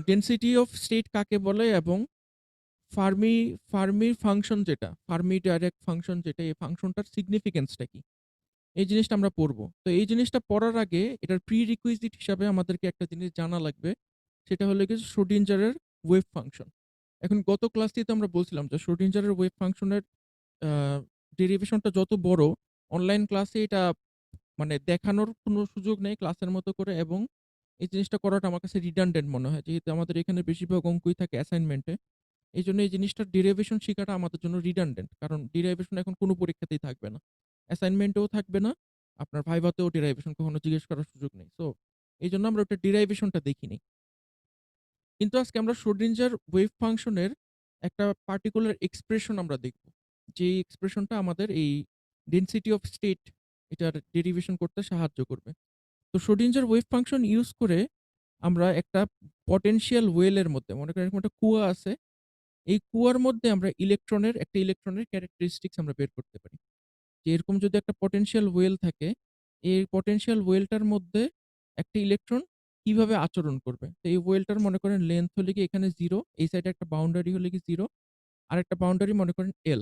Density of state কাকে বলে এবং ফার্মি ফার্মির ফাংশন যেটা, ফার্মি ডাইরেক্ট ফাংশন যেটা, এই ফাংশনটার সিগনিফিকেন্সটা কি? এই জিনিসটা আমরা পড়বো। তো এই জিনিসটা পড়ার আগে এটার প্রিরিকুইজিট হিসাবে আমাদেরকে একটা জিনিস জানা লাগবে। সেটা হলো গিয়ে শ্রোডিঞ্জারের ওয়েভ ফাংশন। এখন গত ক্লাসটিতে তো আমরা বলছিলাম যে শ্রোডিঞ্জারের ওয়েভ ফাংশনের আ ডেরিভেশনটা যত বড়, অনলাইন ক্লাসে এটা মানে দেখানোর কোনো সুযোগ নেই ক্লাসের মতো করে, এবং এই জিনিসটা করাটা আমার কাছে রিডান্ডেন্ট মনে হয়। যেহেতু আমাদের এখানে বেশিরভাগ অঙ্কই থাকে অ্যাসাইনমেন্টে। এইজন্য এই জিনিসটার ডেরিভেশন শিখাটা আমাদের জন্য রিডান্ডেন্ট। কারণ ডেরিভেশন এখন কোনো পরীক্ষাতেই থাকবে না। অ্যাসাইনমেন্টেও থাকবে না। আপনার ভাইভাতেও ডেরিভেশন কখনো জিজ্ঞেস করার সুযোগ নেই। সো এইজন্য আমরা ওটার ডেরিভেশনটা দেখিনি। কিন্তু আজকে আমরা শ্রোডিঞ্জার ওয়েভ ফাংশনের একটা পার্টিকুলার এক্সপ্রেশন আমরা দেখব। যে এক্সপ্রেশনটা আমাদের এই ডেনসিটি অফ স্টেট এটার ডেরিভেশন করতে সাহায্য করবে। তো শ্রোডিঞ্জার ওয়েভ ফাংশন ইউজ করে আমরা একটা পটেনশিয়াল ওয়েলের মধ্যে, মনে করেন এরকম একটা কুয়া আছে। এই কুয়ার মধ্যে আমরা একটা ইলেকট্রনের ক্যারেক্টারিস্টিক্স আমরা বের করতে পারি। যে এরকম যদি একটা পটেনশিয়াল ওয়েল থাকে, এই পটেনশিয়াল ওয়েলটার মধ্যে একটা ইলেকট্রন কিভাবে আচরণ করবে। তো এই ওয়েলটার মনে করেন লেন্থ হলে গিয়ে এখানে 0, এই সাইডে একটা বাউন্ডারি হলে গিয়ে 0, আরেকটা বাউন্ডারি মনে করেন L।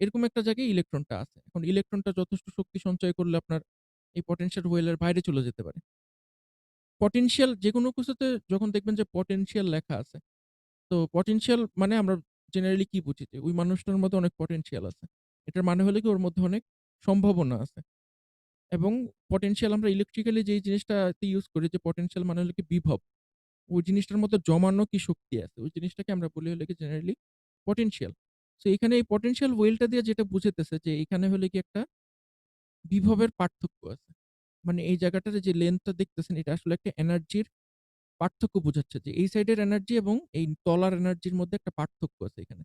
এরকম একটা জায়গায় ইলেকট্রনটা আছে। এখন ইলেকট্রনটা যথেষ্ট শক্তি সঞ্চয় করলে আপনার এই পটেনশিয়াল ওয়েলের বাইরে চলে যেতে পারে। পটেনশিয়াল যেকোনো কিছুতে যখন দেখবেন যে পটেনশিয়াল লেখা আছে, তো পটেনশিয়াল মানে আমরা জেনারেলি কি বুঝি? যে ওই মানুষটার মধ্যে অনেক পটেনশিয়াল আছে। এটার মানে হলো কি ওর মধ্যে অনেক সম্ভাবনা আছে। এবং পটেনশিয়াল আমরা ইলেকট্রিক্যালি যেই জিনিসটাতে ইউজ করি, যে পটেনশিয়াল মানে হলো কি বিভব। ওই জিনিসটার মধ্যে জমানো কি শক্তি আছে, ওই জিনিসটাকে আমরা বলি হলো কি জেনারেলি পটেনশিয়াল। সো এখানে এই পটেনশিয়াল ওয়েলটা দিয়ে যেটা বুঝাইতেছে যে এখানে হলো কি একটা বিভবের পার্থক্য আছে। মানে এই জায়গাটাতে যে লেন্থটা দেখতেছেন এটা আসলে একটা এনার্জির পার্থক্য বুঝাচ্ছে, যে এই সাইডের এনার্জি এবং এই তলার এনার্জির মধ্যে একটা পার্থক্য আছে এখানে।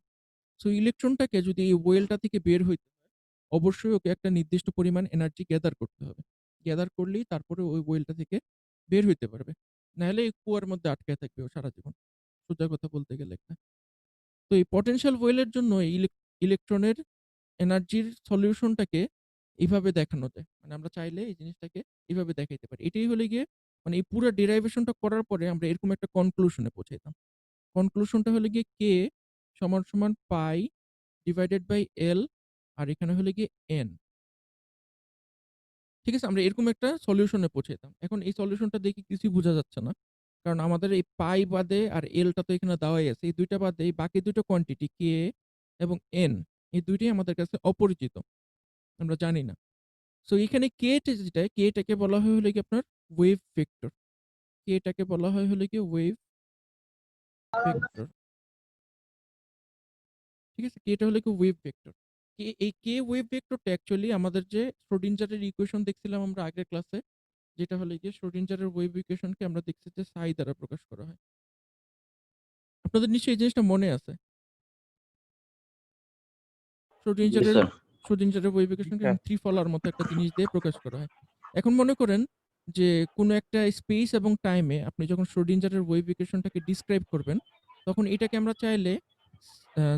সো ইলেকট্রনটাকে যদি এই ওয়েলটা থেকে বের হইতে হয়, অবশ্যই ওকে একটা নির্দিষ্ট পরিমাণ এনার্জি গ্যাদার করতে হবে। গ্যাদার করলেই তারপরে ওই ওয়েলটা থেকে বের হইতে পারবে। নাহলে এই কুয়ার মধ্যে আটকায় থাকবে ও সারা জীবন। সোজা কথা বলতে গেলে একটা। তো এই পটেনশিয়াল ওয়েলের জন্য এই ইলেকট্রনের এনার্জির সলিউশনটাকে এভাবে দেখানো যায়। মানে আমরা চাইলে এই জিনিসটাকে এভাবে দেখাইতে পারি। এটাই হলো গিয়ে মানে এই পুরা ডেরাইভেশনটা করার পরে আমরা এরকম একটা কনক্লুশন এ পৌঁছাইতাম। কনক্লুশনটা হলো গিয়ে K সমান, সমান পাই ডিভাইডেড বাই L, আর এখানে হলো গিয়ে N। ঠিক আছে? আমরা এরকম একটা সলিউশন এ পৌঁছাইতাম। এখন এই সলিউশনটা দেখে কিছুই বোঝা যাচ্ছে না। কারণ আমাদের এই পাই বাদে আর L টা তো এখানে দেওয়াই আছে। এই ২ টা বাদে এই বাকি ২ টা কোয়ান্টিটি K এবং N, এই ২ টাই আমাদের কাছে অপরিচিত। আমরা জানি না। সো এখানে K টা যেটা, K টাকে বলা হয় হলো গিয়ে আপনার ওয়েভ ভেক্টর। K টাকে বলা হয় হলো গিয়ে ওয়েভ ভেক্টর। ঠিক আছে? K টা হলো কি ওয়েভ ভেক্টর। এই K ওয়েভ ভেক্টরটা অ্যাকচুয়ালি আমাদের যে শ্রোডিঞ্জারের ইকুয়েশন দেখছিলাম আমরা আগের ক্লাসে, যেটা হলো গিয়ে শ্রোডিঞ্জারের ওয়েভ ইকুয়েশনকে আমরা দেখছি যে সাই দ্বারা প্রকাশ করা হয়। আপনাদের নিশ্চয়ই এই জিনিসটা মনে আছে। জি শ্রোডিঞ্জারের স্যার। শ্রোডিঞ্জারের ওয়েভ ইকুয়েশনকে ত্রিফলার মতো একটা জিনিস দিয়ে প্রকাশ করা হয়। এখন মনে করেন যে কোনো একটা স্পেস এবং টাইমে আপনি যখন শ্রোডিঞ্জারের ওয়েভ ইকুয়েশনটাকে ডিসক্রাইব করবেন, তখন এটাকে আমরা চাইলে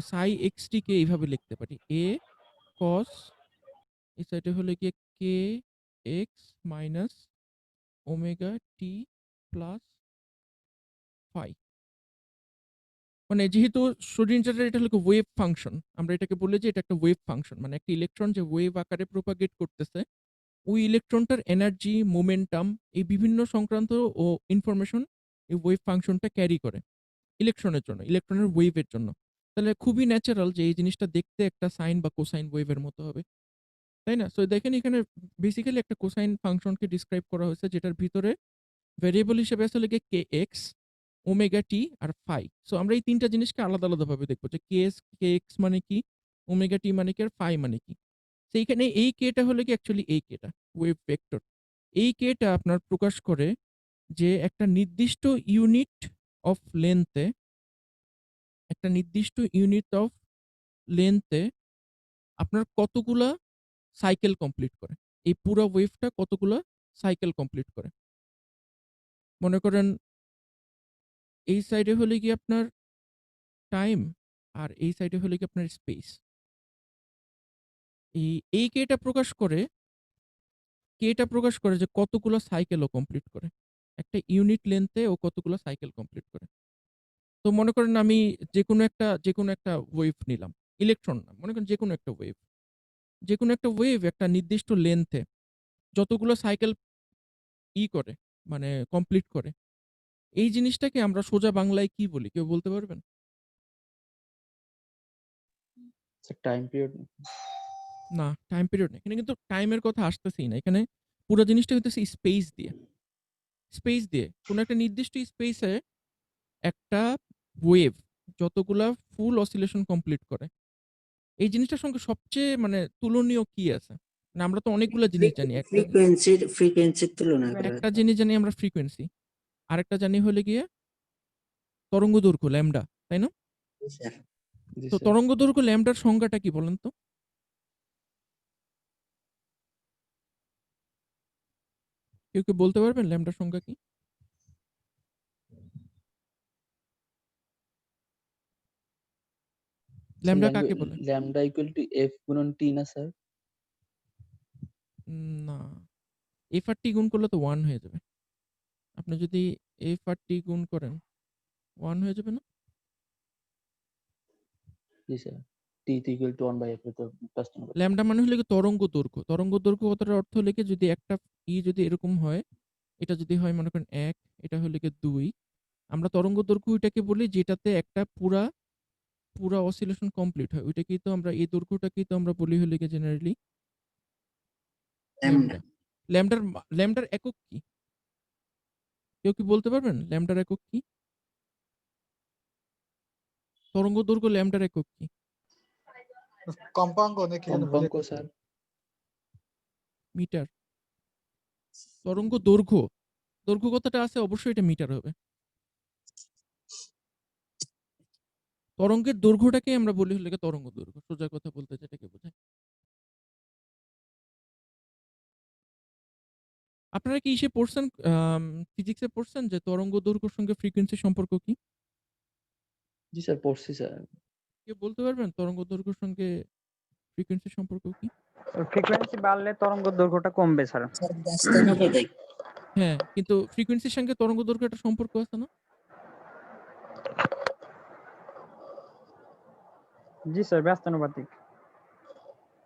সাই এক্সটি কে এইভাবে লিখতে পারি। A cos, এই সাইডে হলো গিয়ে কে x minus omega t plus phi. মানে যেহেতু শ্রোডিঞ্জারের এটা হলো ওয়েভ ফাংশন, আমরা এটাকে বলি যে এটা একটা ওয়েভ ফাংশন। মানে একটা ইলেকট্রন যে ওয়েভ আকারে প্রোপাগেট করতেছে, ওই ইলেকট্রনটার এনার্জি, মোমেন্টাম, এই বিভিন্ন সংক্রান্ত ও ইনফরমেশন এই ওয়েভ ফাংশনটা ক্যারি করে ইলেকট্রনের জন্য, ইলেকট্রনের ওয়েভের জন্য। তাহলে খুবই ন্যাচারাল যে এই জিনিসটা দেখতে একটা সাইন বা কোসাইন ওয়েভের মতো হবে। তাই না? সো দেখেন এখানে বেসিক্যালি একটা কোসাইন ফাংশনকে ডিসক্রাইব করা হয়েছে, যেটার ভিতরে ভেরিয়েবল হিসেবে আছে হলো গিয়ে kx, ওমেগা টি আর ফাই। সো আমরা এই ৩ টা জিনিসকে আলাদা, আলাদা ভাবে দেখব যে kx মানে কি, ওমেগা টি মানে কি, আর ফাই মানে কি। সেইখানে এই k টা হলো কি অ্যাকচুয়ালি এই k টা, ওয়েভ ভেক্টর। এই k টা আপনার প্রকাশ করে যে একটা নির্দিষ্ট ইউনিট অফ লেংথ এ, একটা নির্দিষ্ট ইউনিট অফ লেংথ এ আপনার কতগুলা সাইকেল কমপ্লিট করে। এই পুরা ওয়েভটা কতগুলা সাইকেল কমপ্লিট করে। মনে করেন এই সাইডে হলে গিয়ে আপনার টাইম, আর এই সাইডে হলে গিয়ে আপনার স্পেস। এই কে টা প্রকাশ করে যে কতগুলা সাইকেল ও কমপ্লিট করে। একটা ইউনিট লেন্থে ও কতগুলো সাইকেল কমপ্লিট করে। তো মনে করেন আমি যেকোনো একটা ওয়েভ নিলাম। ইলেকট্রন না, মনে করেন যেকোনো একটা ওয়েভ। যেকোনো একটা ওয়েভ একটা নির্দিষ্ট লেন্থে যতগুলো সাইকেল করে, মানে কমপ্লিট করে। এই জিনিসটাকে আমরা সোজা বাংলায় কি বলি? কেউ বলতে পারবেন? Time period. না, টাইম পিরিয়ড না। এখানে কিন্তু টাইমের কথা আসতেছেই না। এখানে পুরা জিনিসটা হইতেছে স্পেস দিয়ে। স্পেস দিয়ে। কোন একটা নির্দিষ্ট স্পেসে একটা ওয়েভ যতগুলা ফুল অসিলেশন কমপ্লিট করে। এই জিনিসটার সঙ্গে সবচেয়ে মানে তুলনীয় কি আছে? না আমরা তো অনেকগুলা জিনিস জানি। ফ্রিকোয়েন্সির তুলনা করা একটা জিনিস জানি আমরা ফ্রিকোয়েন্সি। আরেকটা জানি হলে গিয়ে তরঙ্গ দৈর্ঘ্য ল্যামডা, তাই না? স্যার। জি তো স্যার। তরঙ্গ দৈর্ঘ্য ল্যামডার সংজ্ঞাটা কি বলেন তো? কেউ বলতে পারবেন ল্যামডার সংজ্ঞা কি? ল্যামডা কাকে বলে? ল্যামডা ইকুয়াল টু এফ গুণন টি না স্যার? না। এফ আর টি গুণ করলে তো 1 হয়ে যাবে। আপনি যদি এফ আর টি গুণ করেন 1 হয়ে যাবে না? জি sir. T equal to 1 by F তো প্লাস টেন। ল্যামডা মানে হলো কি তরঙ্গ দৈর্ঘ্য। তরঙ্গ দৈর্ঘ্য কথাটার অর্থ হলো কি যদি একটা যদি এরকম হয়, এটা যদি হয় মনে করেন 1, এটা হলো কি 2, আমরা তরঙ্গ দৈর্ঘ্য ওইটাকে বলি যেটাতে একটা পুরা অসিলেশন কমপ্লিট হয়। ওইটাকেই তো আমরা এই দৈর্ঘ্যটাকেই তো আমরা বলি হলো গিয়ে জেনারেলি ল্যামডা। ল্যামডা। ল্যামডার একক কি? কেউ কি বলতে পারবেন ল্যামডার একক কি? তরঙ্গ দৈর্ঘ্য ল্যামডার একক কি? কম্পাঙ্ক নাকি যেন ভুলে কম্পাঙ্ক স্যার। মিটার। তরঙ্গ দৈর্ঘ্য কথাটা আছে অবশ্যই এটা মিটার হবে। তরঙ্গের দৈর্ঘ্যটাকে আমরা বলি হলো গিয়ে তরঙ্গ দৈর্ঘ্য। সোজা কথা বলতে যেটাকে বোঝায়। আপনারা কি ইসে পড়ছেন, ফিজিক্সে পড়ছেন যে তরঙ্গ দৈর্ঘ্যের সঙ্গে ফ্রিকোয়েন্সির সম্পর্ক কি? জি স্যার পড়ছি স্যার। কেউ বলতে পারবেন তরঙ্গ দৈর্ঘ্যের সঙ্গে ফ্রিকোয়েন্সির সম্পর্ক কি? ফ্রিকোয়েন্সি বাড়লে তরঙ্গ দৈর্ঘ্যটা কমবে স্যার। স্যার ব্যস্তানুপাতিক। হ্যাঁ, কিন্তু ফ্রিকোয়েন্সির সঙ্গে তরঙ্গ দৈর্ঘ্যের একটা সম্পর্ক আছে না? জি স্যার, ব্যস্তানুপাতিক।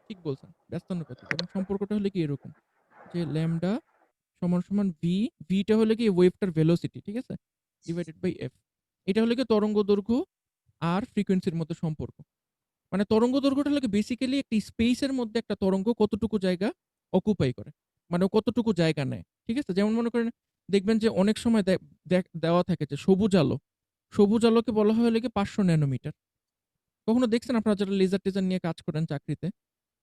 ঠিক বলছেন, ব্যস্তানুপাতিক। এবং সম্পর্কটা হলো কি এরকম যে ল্যামডা সমান ভি, ভিটা হলো কি ওয়েভটার ভেলোসিটি, ঠিক আছে? Divided by F. এটা হলো কি তরঙ্গ দৈর্ঘ্য আর ফ্রিকোয়েন্সির মধ্যে সম্পর্ক। মানে তরঙ্গ দৈর্ঘ্যটা হলো বেসিক্যালি একটা স্পেসের মধ্যে একটা তরঙ্গ কতটুকু জায়গা অকুপাই করে, মানে ও কতটুকু জায়গা নেয়, ঠিক আছে? যেমন মনে করেন দেখবেন যে অনেক সময় দেওয়া থাকে যে সবুজ আলোকে বলা হয় হলো 500 ন্যানোমিটার। কখনো দেখছেন আপনারা যারা লেজার টেজার নিয়ে কাজ করেন চাকরিতে,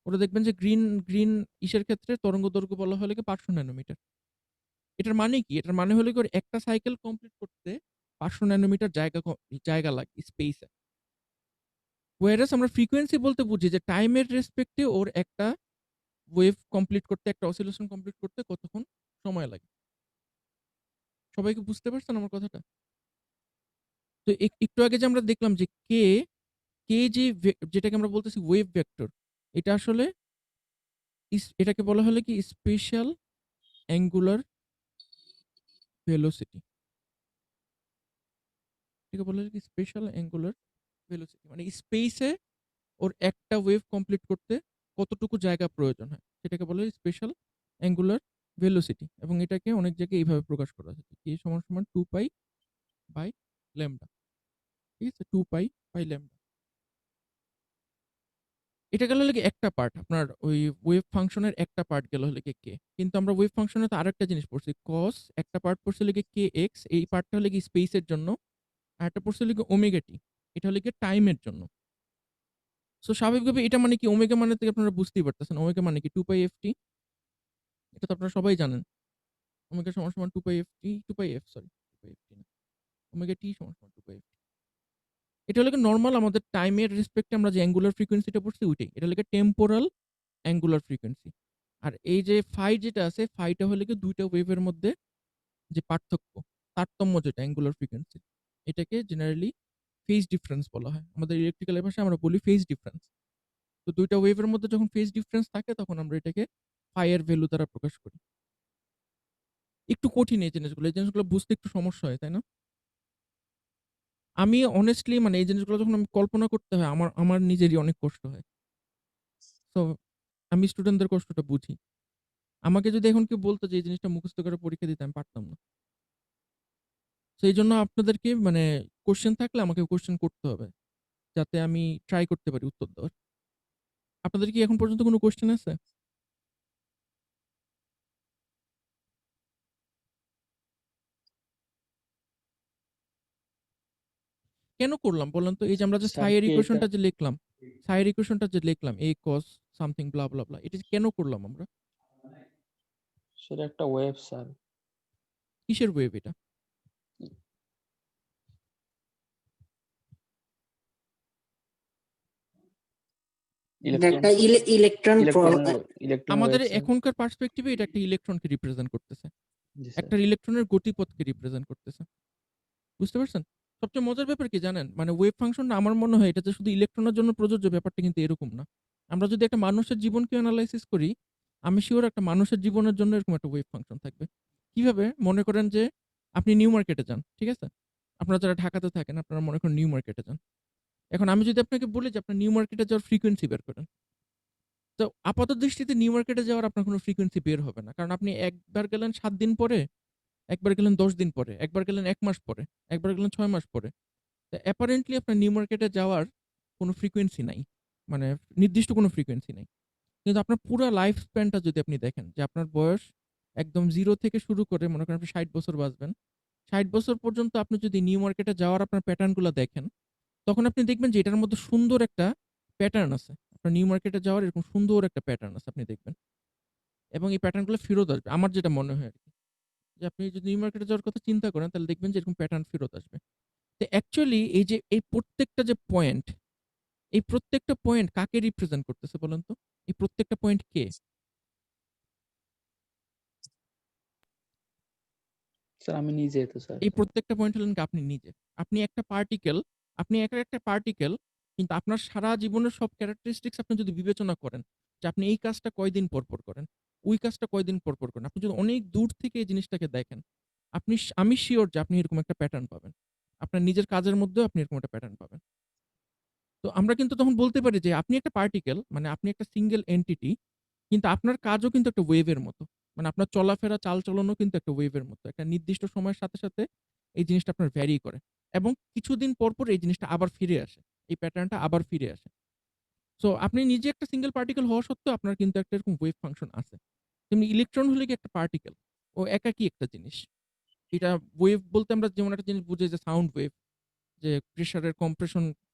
ওরা দেখবেন যে গ্রিন গ্রিন ইসের ক্ষেত্রে তরঙ্গ দৈর্ঘ্য বলা হয় 500 ন্যানোমিটার। এটার মানে কি? এটার মানে হলো একটা সাইকেল কমপ্লিট করতে 500 ন্যানোমিটার জায়গা লাগে স্পেসে। whereas আমরা ফ্রিকোয়েন্সি বলতে বুঝি যে টাইমের রেসপেক্টে ওর একটা ওয়েভ কমপ্লিট করতে, একটা অসিলেশন কমপ্লিট করতে কতক্ষণ সময় লাগে। সবাই কি বুঝতে পারছেন আমার কথাটা? তো একটু আগে যে আমরা দেখলাম যে কে যেটাকে আমরা বলতেছি ওয়েভ ভেক্টর, এটা আসলে এটাকে বলা হলো কি স্পেশাল অ্যাঙ্গুলার ভেলোসিটি। এটাকে বলা হলো কি স্পেশাল অ্যাঙ্গুলার ভেলোসিটি। মানে স্পেসে ওর একটা ওয়েভ কমপ্লিট করতে কতটুকু জায়গা প্রয়োজন হয় সেটাকে বলা হয় স্পেশাল অ্যাঙ্গুলার ভেলোসিটি। এবং এটাকে অনেক জায়গায় এইভাবে প্রকাশ করা হয়, কে সমান 2 পাই বাই ল্যামডা, ঠিক আছে? 2 পাই বাই ল্যামডা। এটা গেল লাগে একটা পার্ট, আপনার ওই ওয়েভ ফাংশনের একটা পার্ট গেল হলে কে। কিন্তু আমরা ওয়েভ ফাংশনে তো আরেকটা জিনিস পড়ছি, কস একটা পার্ট পড়ছে লাগে কে এক্স, এই পার্টটা হলে কি স্পেসের জন্য, আর একটা পড়ছে লাগে ওমেগা টি, এটা হলে কি টাইমের জন্য। সো স্বাভাবিকভাবে এটা মানে কি ওমেগা মানে থেকে আপনারা বুঝতেই পারতেছেন ওমেগা মানে কি 2 পাই এফ টি। এটা তো আপনারা সবাই জানেন। ওমেগা সমান 2 পাই এফ টি, 2 পাই এফ সরি 2 পাই এফ টি না, ওমেগা টি সমান 2 পাই এফ টি। এটা হলো নরমাল আমাদের টাইমের রেসপেক্টে আমরা যে অ্যাঙ্গুলার ফ্রিকোয়েন্সিটা পড়ছি ওইটাই, এটা হলো টেম্পোরাল অ্যাঙ্গুলার ফ্রিকোয়েন্সি। আর এই যে ফাই যেটা আছে, ফাইটা হলো কি দুইটা ওয়েভের মধ্যে যে পার্থক্য, তারতম্য যেটা অ্যাঙ্গুলার ফ্রিকোয়েন্সি, এটাকে জেনারেলি ফেজ ডিফারেন্স বলা হয়। আমাদের ইলেকট্রিক্যাল ভাষায় আমরা বলি ফেজ ডিফারেন্স। তো দুইটা ওয়েভের মধ্যে যখন ফেজ ডিফারেন্স থাকে তখন আমরা এটাকে ফাই এর ভ্যালু দ্বারা প্রকাশ করি। একটু কঠিন এই জিনিসগুলো। এই জিনিসগুলো বুঝতে একটু সমস্যা হয়, তাই না? আমি honestly মানে এই জিনিসগুলো যখন আমি কল্পনা করতে হয় আমার নিজেরই অনেক কষ্ট হয়। সো আমি স্টুডেন্টদের কষ্টটা বুঝি। আমাকে যদি এখন কেউ বলত যে এই জিনিসটা মুখস্থ করে পরীক্ষা দিতে আমি পারতাম না। সো এইজন্য আপনাদেরকে মানে কোয়েশ্চেন থাকলে আমাকে কোয়েশ্চেন করতে হবে। যাতে আমি ট্রাই করতে পারি উত্তর দেওয়ার। আপনাদের কি এখন পর্যন্ত কোনো কোয়েশ্চেন আছে? কেন করলাম বলেন তো? এই যে আমরা যে স্যার সাই এর কি এটা ইকুয়েশনটা যে লিখলাম, সাই এর ইকুয়েশনটা যে লিখলাম a cos something blah blah blah এটা কেন করলাম আমরা? সেটা একটা ওয়েভ স্যার। কিসের ওয়েভ এটা? এটা ইলেকট্রন একটা ইলেকট্রন ইলেকট্রন আমাদের ওয়েভ স্যার। এখনকার পার্সপেক্টিভে এটা একটা ইলেকট্রনকে রিপ্রেজেন্ট করতেছে। জি স্যার। একটা ইলেকট্রনের গতিপথকে রিপ্রেজেন্ট করতেছে। বুঝতে পারছেন? সবচেয়ে মজার ব্যাপার কি জানেন? মানে ওয়েভ ফাংশনটা আমার মনে হয় এটা যে শুধু ইলেকট্রনের জন্য প্রযোজ্য ব্যাপারটা কিন্তু এরকম না। আমরা যদি একটা মানুষের জীবনকে এনালাইসিস করি, আমি সিউর একটা মানুষের জীবনের জন্য এরকম একটা ওয়েভ ফাংশন থাকবে। কিভাবে? মনে করেন যে আপনি নিউ মার্কেটে যান। ঠিক আছে? আপনারা যারা ঢাকাতে থাকেন আপনারা মনে করেন নিউ মার্কেটে যান। এখন আমি যদি আপনাকে বলি যে আপনার নিউ মার্কেটে যাওয়ার ফ্রিকোয়েন্সি বের করেন। তো আপাত দৃষ্টিতে নিউ মার্কেটে যাওয়ার আপনার কোনো ফ্রিকোয়েন্সি বের হবে না। কারণ আপনি একবার গেলেন ৭ দিন পরে, একবার গেলেন ১০ দিন পরে, একবার গেলেন ১ মাস পরে, একবার গেলেন ৬ মাস পরে। তো অ্যাপারেন্টলি আপনার নিউ মার্কেটে যাওয়ার কোনো ফ্রিকোয়েন্সি নাই। মানে নির্দিষ্ট কোনো ফ্রিকোয়েন্সি নাই। কিন্তু আপনার পুরা লাইফ স্প্যানটা যদি আপনি দেখেন যে আপনার বয়স একদম 0 থেকে শুরু করে মনে করেন আপনি ৬০ বছর বাঁচবেন। ৬০ বছর পর্যন্ত আপনি যদি নিউ মার্কেটে যাওয়ার আপনার প্যাটার্ন গুলা দেখেন, তখন আপনি দেখবেন যে এটার মধ্যে সুন্দর একটা প্যাটার্ন আছে। আপনার নিউ মার্কেটে যাওয়ার এরকম সুন্দর একটা প্যাটার্ন আছে আপনি দেখবেন। এবং এই প্যাটার্ন গুলো ফেরত আসবে। আমার যেটা মনে হয় আরকি। যে আপনি যদি নিউ মার্কেটে যাওয়ার কথা চিন্তা করেন তাহলে দেখবেন যে এরকম প্যাটার্ন ফেরত আসবে। তো অ্যাকচুয়ালি এই যে এই প্রত্যেকটা যে পয়েন্ট, এই প্রত্যেকটা পয়েন্ট কাকে রিপ্রেজেন্ট করতেছে বলেন তো? এই প্রত্যেকটা পয়েন্ট কে? স্যার আমি নিজেই তো স্যার। এই প্রত্যেকটা পয়েন্ট হলেন কি আপনি নিজে। আপনি একটা পার্টিকেল, আপনি একা একটা পার্টিকেল কিন্তু আপনার সারা জীবনের সব ক্যারেক্টারিস্টিক্স আপনি যদি বিবেচনা করেন, যে আপনি এই কাজটা কয়দিন পর করেন, ওই কাজটা কয়দিন পর করেন। আপনি যদি অনেক দূর থেকে এই জিনিসটাকে দেখেন, আমি সিউর যে আপনি এরকম একটা প্যাটার্ন পাবেন। আপনার নিজের কাজের মধ্যেও আপনি এরকম একটা প্যাটার্ন পাবেন। তো আমরা কিন্তু তখন বলতে পারি যে আপনি একটা পার্টিকেল, মানে আপনি একটা সিঙ্গেল এন্টিটি কিন্তু আপনার কাজও কিন্তু একটা ওয়েভের মতো। মানে আপনার চলাফেরা, চালচলনও কিন্তু একটা ওয়েভের মতো। একটা নির্দিষ্ট সময়ের সাথে এই জিনিসটা আপনার ভ্যারি করে। এবং কিছুদিন পর এই জিনিসটা আবার ফিরে আসে। এই প্যাটার্নটা আবার ফিরে আসে। সো আপনি নিজে একটা সিঙ্গেল পার্টিকেল হওয়া সত্ত্বেও আপনার কিন্তু একটা এরকম ওয়েভ ফাংশন আছে। তেমনি ইলেকট্রন হলে কি একটা পার্টিকেল। ও একাকী একটা জিনিস। এটা ওয়েভ বলতে আমরা যেমন একটা জিনিস বুঝি যে সাউন্ড ওয়েভ। যে প্রেশারের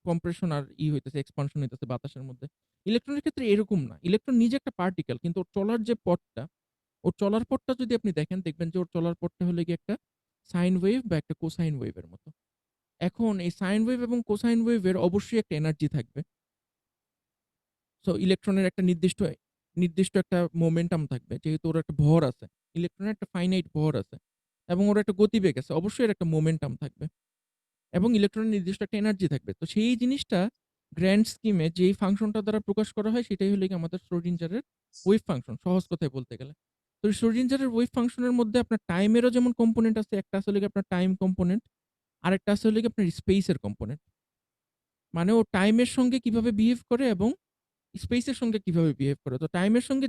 কম্প্রেশন আর হইতেছে এক্সপানশন হইতেছে বাতাসের মধ্যে। ইলেকট্রনের ক্ষেত্রে এরকম না। ইলেকট্রন নিজে একটা পার্টিকেল কিন্তু ওর চলার যে পথটা, ওর চলার পথটা যদি আপনি দেখেন দেখবেন যে ওর চলার পথটা হলো গিয়ে একটা সাইন ওয়েভ বা একটা কোসাইন ওয়েভের মতো। এখন এই সাইন ওয়েভ এবং কোসাইন ওয়েভের অবশ্যই একটা এনার্জি থাকবে। সো ইলেকট্রনের একটা নির্দিষ্ট একটা মোমেন্টাম থাকবে। যেহেতু ওর একটা ভর আছে। ইলেকট্রনের একটা ফাইনাইট ভর আছে। এবং ওর একটা গতিবেগ আছে। অবশ্যই এর একটা মোমেন্টাম থাকবে। এবং ইলেকট্রনের নির্দিষ্ট একটা এনার্জি থাকবে। তো সেই জিনিসটা গ্র্যান্ড স্কিমে যেই ফাংশনটা দ্বারা প্রকাশ করা হয় সেটাই হলো গিয়ে আমাদের শ্রোডিঞ্জারের ওয়েভ ফাংশন সহজ কথায় বলতে গেলে। তো শ্রোডিঞ্জারের ওয়েভ ফাংশনের মধ্যে আপনার টাইমেরও যেমন কম্পোনেন্ট আছে, একটা আছে হলো গিয়ে আপনার টাইম কম্পোনেন্ট, আরেকটা আছে হলো গিয়ে আপনার স্পেসের কম্পোনেন্ট। মানে ও টাইমের সঙ্গে কিভাবে বিহেভ করে এবং স্পেসের সঙ্গে কিভাবে বিহেভ করে। তো টাইমের সঙ্গে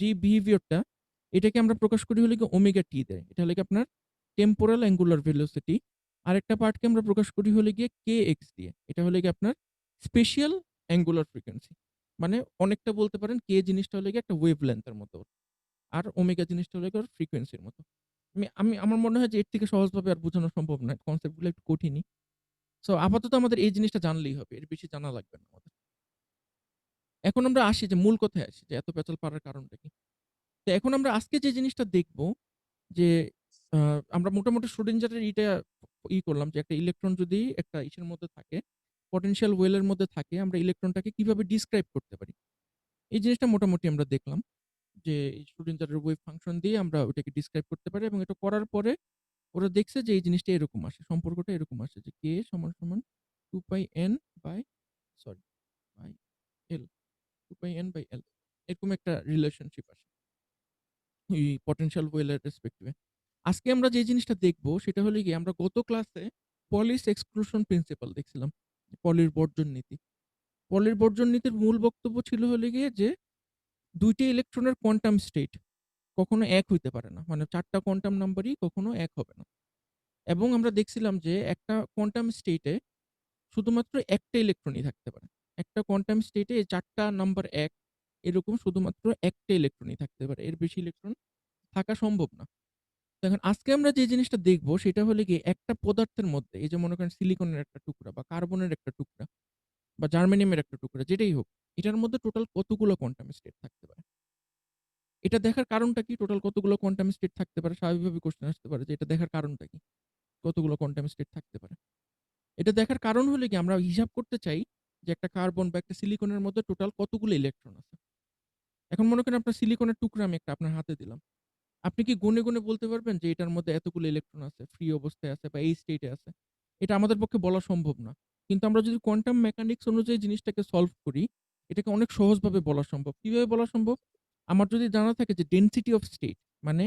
যে বিহেভিয়ারটা এটাকে আমরা প্রকাশ করি হলো গিয়ে ওমেগা টি দিয়ে। এটা হলো গিয়ে আপনার টেম্পোরাল অ্যাঙ্গুলার ভেলোসিটি। আরেকটা পার্টকে আমরা প্রকাশ করি হলো গিয়ে কে এক্স দিয়ে। এটা হলো গিয়ে আপনার স্পেশিয়াল অ্যাঙ্গুলার ফ্রিকোয়েন্সি। মানে অনেকটা বলতে পারেন কে জিনিসটা হলো গিয়ে একটা ওয়েভ লেংথের মতো। আর ওমেগা জিনিসটা হলো গিয়ে ওর ফ্রিকোয়েন্সির মতো। আমার মনে হয় যে এর থেকে সহজভাবে আর বোঝানো সম্ভব নয়। কনসেপ্ট গুলো একটু কঠিনই। সো আপাতত আমাদের এই জিনিসটা জানলেই হবে। এর বেশি জানা লাগবে না আমাদের। এখন আমরা আসি যে মূল কথায় আসি যে এত পেঁচাল পাড়ার কারণটা কি? তো এখন আমরা আজকে যে জিনিসটা দেখব যে আ আমরা মোটামুটি শ্রোডিঞ্জারের করলাম যে একটা ইলেকট্রন যদি একটা ইসের মধ্যে থাকে, পটেনশিয়াল ওয়েল এর মধ্যে থাকে আমরা ইলেকট্রনটাকে কিভাবে ডিসক্রাইব করতে পারি। এই জিনিসটা মোটামুটি আমরা দেখলাম যে এই শ্রোডিঞ্জারের ওয়েভ ফাংশন দিয়ে আমরা ওটাকে ডিসক্রাইব করতে পারি এবং এটা করার পরে ওরা দেখছে যে এই জিনিসটা এরকম আসে। সম্পর্কটা এরকম আসে যে k সমান 2 pi n by sorry by L 2 pi n by L এরকম একটা রিলেশনশিপ আসে। এই পটেনশিয়াল ওয়েল এর রেসপেক্টিভ এ। আজকে আমরা যে জিনিসটা দেখব সেটা হলো গিয়ে আমরা গত ক্লাসে পলিস এক্সক্লুশন প্রিন্সিপাল দেখছিলাম। পলির বর্জন নীতি। পলির বর্জন নীতির মূল বক্তব্য ছিল হলো গিয়ে যে ২ টি ইলেকট্রনের কোয়ান্টাম স্টেট কখনো এক হইতে পারে না। মানে ৪ টা কোয়ান্টাম নাম্বারই কখনো এক হবে না। এবং আমরা দেখছিলাম যে একটা কোয়ান্টাম স্টেটে শুধুমাত্র একটা ইলেকট্রনই থাকতে পারে। একটা কোয়ান্টাম স্টেটে ৪ টা নাম্বার ১ এরকম শুধুমাত্র একটা ইলেকট্রনই থাকতে পারে। এর বেশি ইলেকট্রন থাকা সম্ভব না। তো এখন আজকে আমরা যে জিনিসটা দেখব সেটা হলো গিয়ে একটা পদার্থের মধ্যে এই যে মনে করেন সিলিকনের একটা টুকরা বা কার্বনের একটা টুকরা বা জার্মেনিয়ামের একটা টুকরা যেটাই হোক, এটার মধ্যে টোটাল কতগুলো কোয়ান্টাম স্টেট থাকতে পারে? এটা দেখার কারণটা কি? টোটাল কতগুলো কোয়ান্টাম স্টেট থাকতে পারে? স্বাভাবিকভাবে কোয়েশ্চেন আসতে পারে যে এটা দেখার কারণটা কি? কতগুলো কোয়ান্টাম স্টেট থাকতে পারে? এটা দেখার কারণ হলো কি আমরা হিসাব করতে চাই যে একটা কার্বন বা একটা সিলিকনের মধ্যে টোটাল কতগুলো ইলেকট্রন আছে। এখন মনে করেন আপনার সিলিকনের টুকরা আমি একটা আপনার হাতে দিলাম। আপনি কি গুণে, গুণে বলতে পারবেন যে এটার মধ্যে এতগুলো ইলেকট্রন আছে, ফ্রি অবস্থায় আছে বা এই স্টেটে আছে? এটা আমাদের পক্ষে বলা সম্ভব না। কিন্তু আমরা যদি কোয়ান্টাম মেকানিক্স অনুযায়ী জিনিসটাকে সলভ করি, এটাকে অনেক সহজভাবে বলা সম্ভব। কিভাবে বলা সম্ভব? আমার যদি জানা থাকে যে ডেনসিটি অফ স্টেট মানে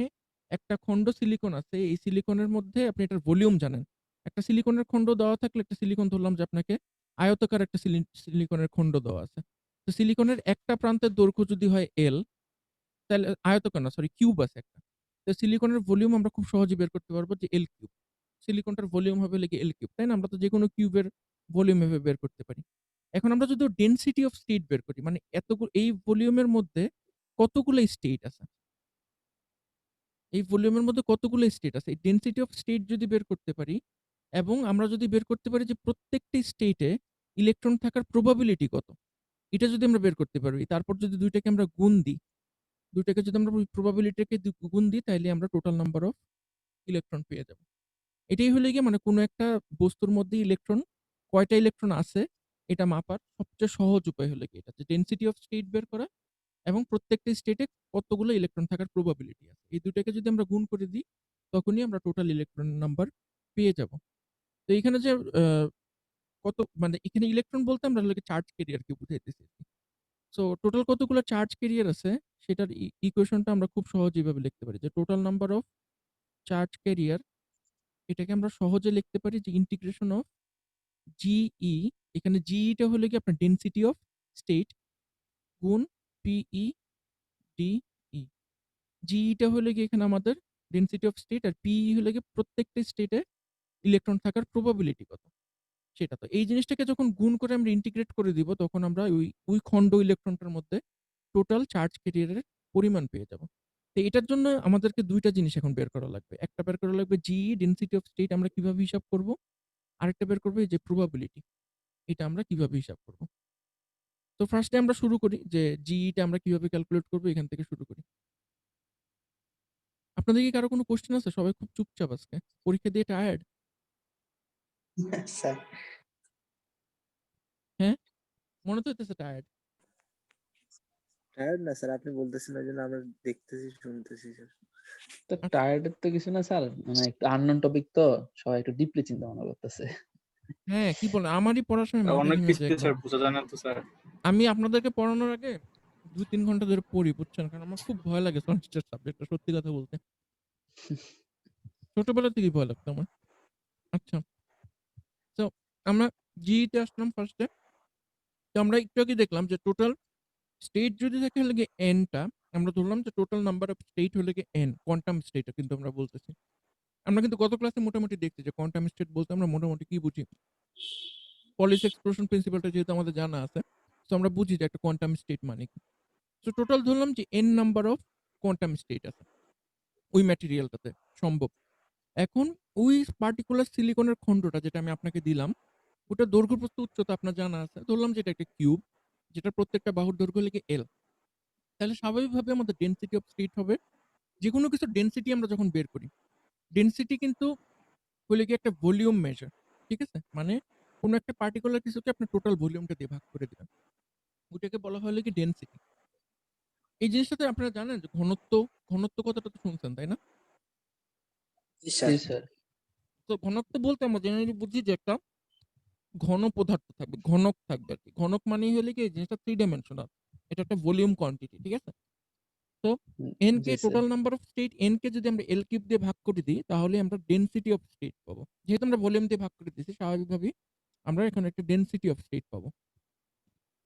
একটা খন্ড সিলিকন আছে, এই সিলিকনের মধ্যে আপনি এটার ভলিউম জানেন। একটা সিলিকনের খন্ড দেওয়া থাকলে একটা সিলিকন ধরলাম যে আপনাকে আয়তাকার একটা সিলিকনের খন্ড দেওয়া আছে। তো সিলিকনের একটা প্রান্তের দৈর্ঘ্য যদি হয় L তাহলে আয়তকার না সরি কিউব আছে একটা। তো সিলিকনের ভলিউম আমরা খুব সহজেই বের করতে পারবো যে L কিউব। সিলিকনটার ভলিউম হবে হলো গিয়ে L কিউব। তাই না? আমরা তো যেকোনো কিউবের ভলিউম এভাবে বের করতে পারি। এখন আমরা যদি ডেনসিটি অফ স্টেট বের করি মানে এই ভলিউমের মধ্যে কতগুলো স্টেট আছে? এই ভলিউমের মধ্যে কতগুলো স্টেট আছে? এই ডেনসিটি অফ স্টেট যদি বের করতে পারি এবং আমরা যদি বের করতে পারি যে প্রত্যেকটি স্টেটে ইলেকট্রন থাকার প্রবাবিলিটি কত? এটা যদি আমরা বের করতে পারি, তারপর যদি ২ টাকে আমরা গুণ দিই, ২ টাকে যদি আমরা ওই প্রবাবিলিটিকে গুণ দিই তাইলে আমরা টোটাল নাম্বার অফ ইলেকট্রন পেয়ে যাব। এটাই হলো গিয়ে মানে কোনো একটা বস্তুর মধ্যে ইলেকট্রন কয়টা ইলেকট্রন আছে এটা মাপার সবচেয়ে সহজ উপায় হলো গিয়ে এটা যে ডেনসিটি অফ স্টেট বের করা এবং প্রত্যেকটা স্টেটে কতগুলো ইলেকট্রন থাকার প্রবাবিলিটি আছে। এই ২ টাকে যদি আমরা গুণ করে দিই তখনই আমরা টোটাল ইলেকট্রন নাম্বার পেয়ে যাব। তো এখানে যে আ কত মানে এখানে ইলেকট্রন বলতে আমরা হলো গিয়ে চার্জ ক্যারিয়ারকে বুঝাইতেছি। সো টোটাল কতগুলো চার্জ ক্যারিয়ার আছে সেটার ইকুয়েশনটা আমরা খুব সহজে এভাবে লিখতে পারি যে total number of charge carrier এটাকে আমরা সহজে লিখতে পারি যে ইন্টিগ্রেশন অফ জিই এখানে জিই টা হলো গিয়ে আপনার ডেনসিটি অফ স্টেট গুণ পিই ডিই। জিই টা হলো গিয়ে এখানে আমাদের ডেনসিটি অফ স্টেট আর পিই হলো গিয়ে প্রত্যেকটা স্টেটে ইলেকট্রন থাকার প্রবাবিলিটি কত সেটা। তো এই জিনিসটাকে যখন গুণ করে আমরা ইন্টিগ্রেট করে দিব তখন আমরা ওই খন্ড ইলেকট্রনটার মধ্যে টোটাল চার্জ ক্যারিয়ারের পরিমাণ পেয়ে যাব। তো এটার জন্য আমাদেরকে ২ টা জিনিস এখন বের করা লাগবে। একটা বের করা লাগবে জিই ডেনসিটি অফ স্টেট আমরা কিভাবে হিসাব করব? আরেকটা বের করব এই যে প্রবাবিলিটি এটা আমরা কিভাবে হিসাব করব? তো ফার্স্ট এ আমরা শুরু করি যে জিই টা আমরা কিভাবে ক্যালকুলেট করব এখান থেকে শুরু করি। আপনাদের কি কারো কোনো কোয়েশ্চেন আছে? সবাই খুব চুপচাপ আজকে। পরীক্ষা দিয়ে টায়ার্ড? স্যার হ্যাঁ? মনে তো হইতেছে টায়ার্ড। টায়ার্ড না স্যার, আপনি বলতেছেন ওই জন্য আমরা দেখতেছি শুনতেছি স্যার। তো আচ্ছা। টায়ার্ডের তো কিছু না স্যার, মানে একটু আননোন টপিক তো সবাই একটু ডিপলি চিন্তা ভাবনা করতেছে। হ্যাঁ, কি বলেন? আমারই পড়ার সময় মাথা অনেক ঘেমে কিছু যায় একদম। স্যার বোঝা যায় না তো স্যার। আমি আপনাদেরকে পড়ানোর আগে ২-৩ ঘন্টা ধরে পড়ি বুঝছেন? কারণ আমার খুব ভয় লাগে সলিস্টার সাবজেক্টটা সত্যি কথা বলতে। ছোটবেলা থেকেই ভয় লাগতো আমার। আচ্ছা। তো আমরা জিই তে আসলাম ফার্স্ট এ। তো আমরা একটু আগে দেখলাম যে টোটাল স্টেট যদি থাকে হলো গিয়ে n টা আমরা ধরলাম যে টোটাল নাম্বার অফ স্টেট হলো গিয়ে n কোয়ান্টাম স্টেট কিন্তু আমরা বলতেছি। আমরা কিন্তু গত ক্লাসে মোটামুটি দেখছি যে কোয়ান্টাম স্টেট বলতে আমরা মোটামুটি কি বুঝি? পলিস এক্সক্লুশন প্রিন্সিপালটা যেহেতু আমাদের জানা আছে, সো আমরা বুঝি যে একটা কোয়ান্টাম স্টেট মানে কি। সো টোটাল ধরলাম যে n number of quantum state আছে ওই ম্যাটেরিয়ালটাতে সম্ভব। এখন ওই পার্টিকুলার সিলিকনের খন্ডটা যেটা আমি আপনাকে দিলাম, ওটার দৈর্ঘ্য প্রস্থ উচ্চতা আপনার জানা আছে। ধরলাম যে এটা একটা কিউব, যেটার প্রত্যেকটা বাহুর দৈর্ঘ্য হলো গিয়ে L। তাহলে স্বাভাবিকভাবে আমাদের ডেনসিটি অফ স্টেট হবে যেকোনো কিছুর ডেনসিটি আমরা যখন বের করি, ডেনসিটি কিন্তু হলো গিয়ে একটা ভলিউম মেজার। ঠিক আছে? মানে কোনো একটা পার্টিকুলার কিছুকে আপনি টোটাল ভলিউমটা দিয়ে ভাগ করে দিবেন। ওটাকে বলা হয় হলো গিয়ে ডেনসিটি। এই জিনিসটাতে আপনারা জানেন যে ঘনত্ব কথাটা তো শুনছেন, তাই না? জি জি স্যার স্যার। তো ঘনত্ব বলতে আমরা জেনারেলি বুঝি যে একটা ঘন পদার্থ থাকবে, ঘনক থাকবে আরকি। ঘনক মানেই হলো কি এই জিনিসটা 3 ডাইমেনশনাল। এটা একটা ভলিউম কোয়ান্টিটি, ঠিক আছে? তো so n K G sir. Total number of state n কে যদি আমরা L কিউব দিয়ে ভাগ করে দিই তাহলে আমরা ডেনসিটি অফ স্টেট পাবো। যেহেতু আমরা ভলিউম দিয়ে ভাগ করে দিয়েছি স্বাভাবিকভাবেই আমরা এখানে একটা ডেনসিটি অফ স্টেট পাবো।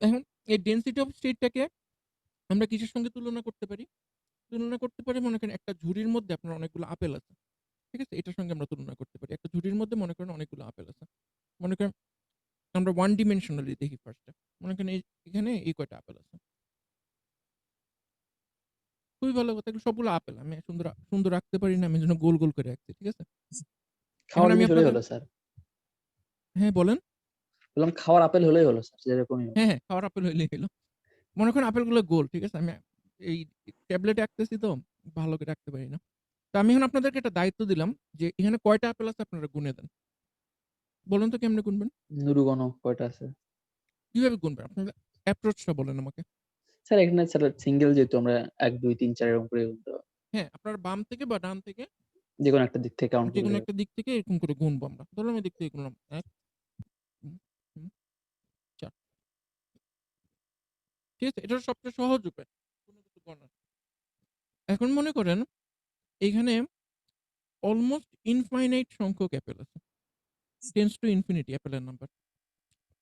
এখন এই ডেনসিটি অফ স্টেটটাকে আমরা কিসের সঙ্গে তুলনা করতে পারি? তুলনা করতে পারি মনে করেন একটা ঝুড়ির মধ্যে আপনার অনেকগুলো আপেল আছে। ঠিক আছে? এটার সঙ্গে আমরা তুলনা করতে পারি। একটা ঝুড়ির মধ্যে মনে করেন অনেকগুলো আপেল আছে। মনে করেন আমরা ওয়ান ডিমেনশনালি দেখি ফার্স্টে। মনে করেন এখানে এই কয়টা আপেল আছে। খুবই ভালো কথা, এগুলো সবগুলো আপেল। আমি সুন্দর আঁকতে পারি না, আমি এজন্য গোল, গোল করে আঁকছি। ঠিক আছে? খাওয়ার এখন আমি জিনিস হলেই আপনাদের হলো স্যার। হ্যাঁ, বলেন? বললাম খাওয়ার আপেল হলেই হলো স্যার, যেরকমই হোক। হ্যাঁ, খাওয়ার আপেল হইলেই হইলো। মনে করেন আপেলগুলো গোল। ঠিক আছে? আমি এই ট্যাবলেটে আঁকতেছি তো ভালো করে আঁকতে পারি না। তো আমি এখন আপনাদেরকে একটা দায়িত্ব দিলাম যে এখানে কয়টা আপেল আছে আপনারা গুনে দেন। বলুন তো কেমনে গুনবেন? নুরুগণ কয়টা আছে? কিভাবে গুনবেন? আপনাদের অ্যাপ্রোচটা বলেন আমাকে। স্যার এখানে স্যার সিঙ্গেল যেহেতু আমরা ১, ২, ৩, ৪ এরকম করে গুনতে হবে। হ্যাঁ, আপনার বাম থেকে বা ডান থেকে যেকোনো একটা দিক থেকে কাউন্ট যেকোনো করলে একটা দিক থেকে এরকম করে গুনবো আমরা। ধরুন আমি দিক থেকে গুনলাম ১, ৪। ঠিক আছে? এটা সবচেয়ে সহজ উপায় কোনো কিছু গণার। এখন মনে করেন এইখানে অলমোস্ট ইনফাইনাইট সংখ্যক অ্যাপেল আছে। টেন্ডস টু ইনফিনিটি অ্যাপেলের নাম্বার।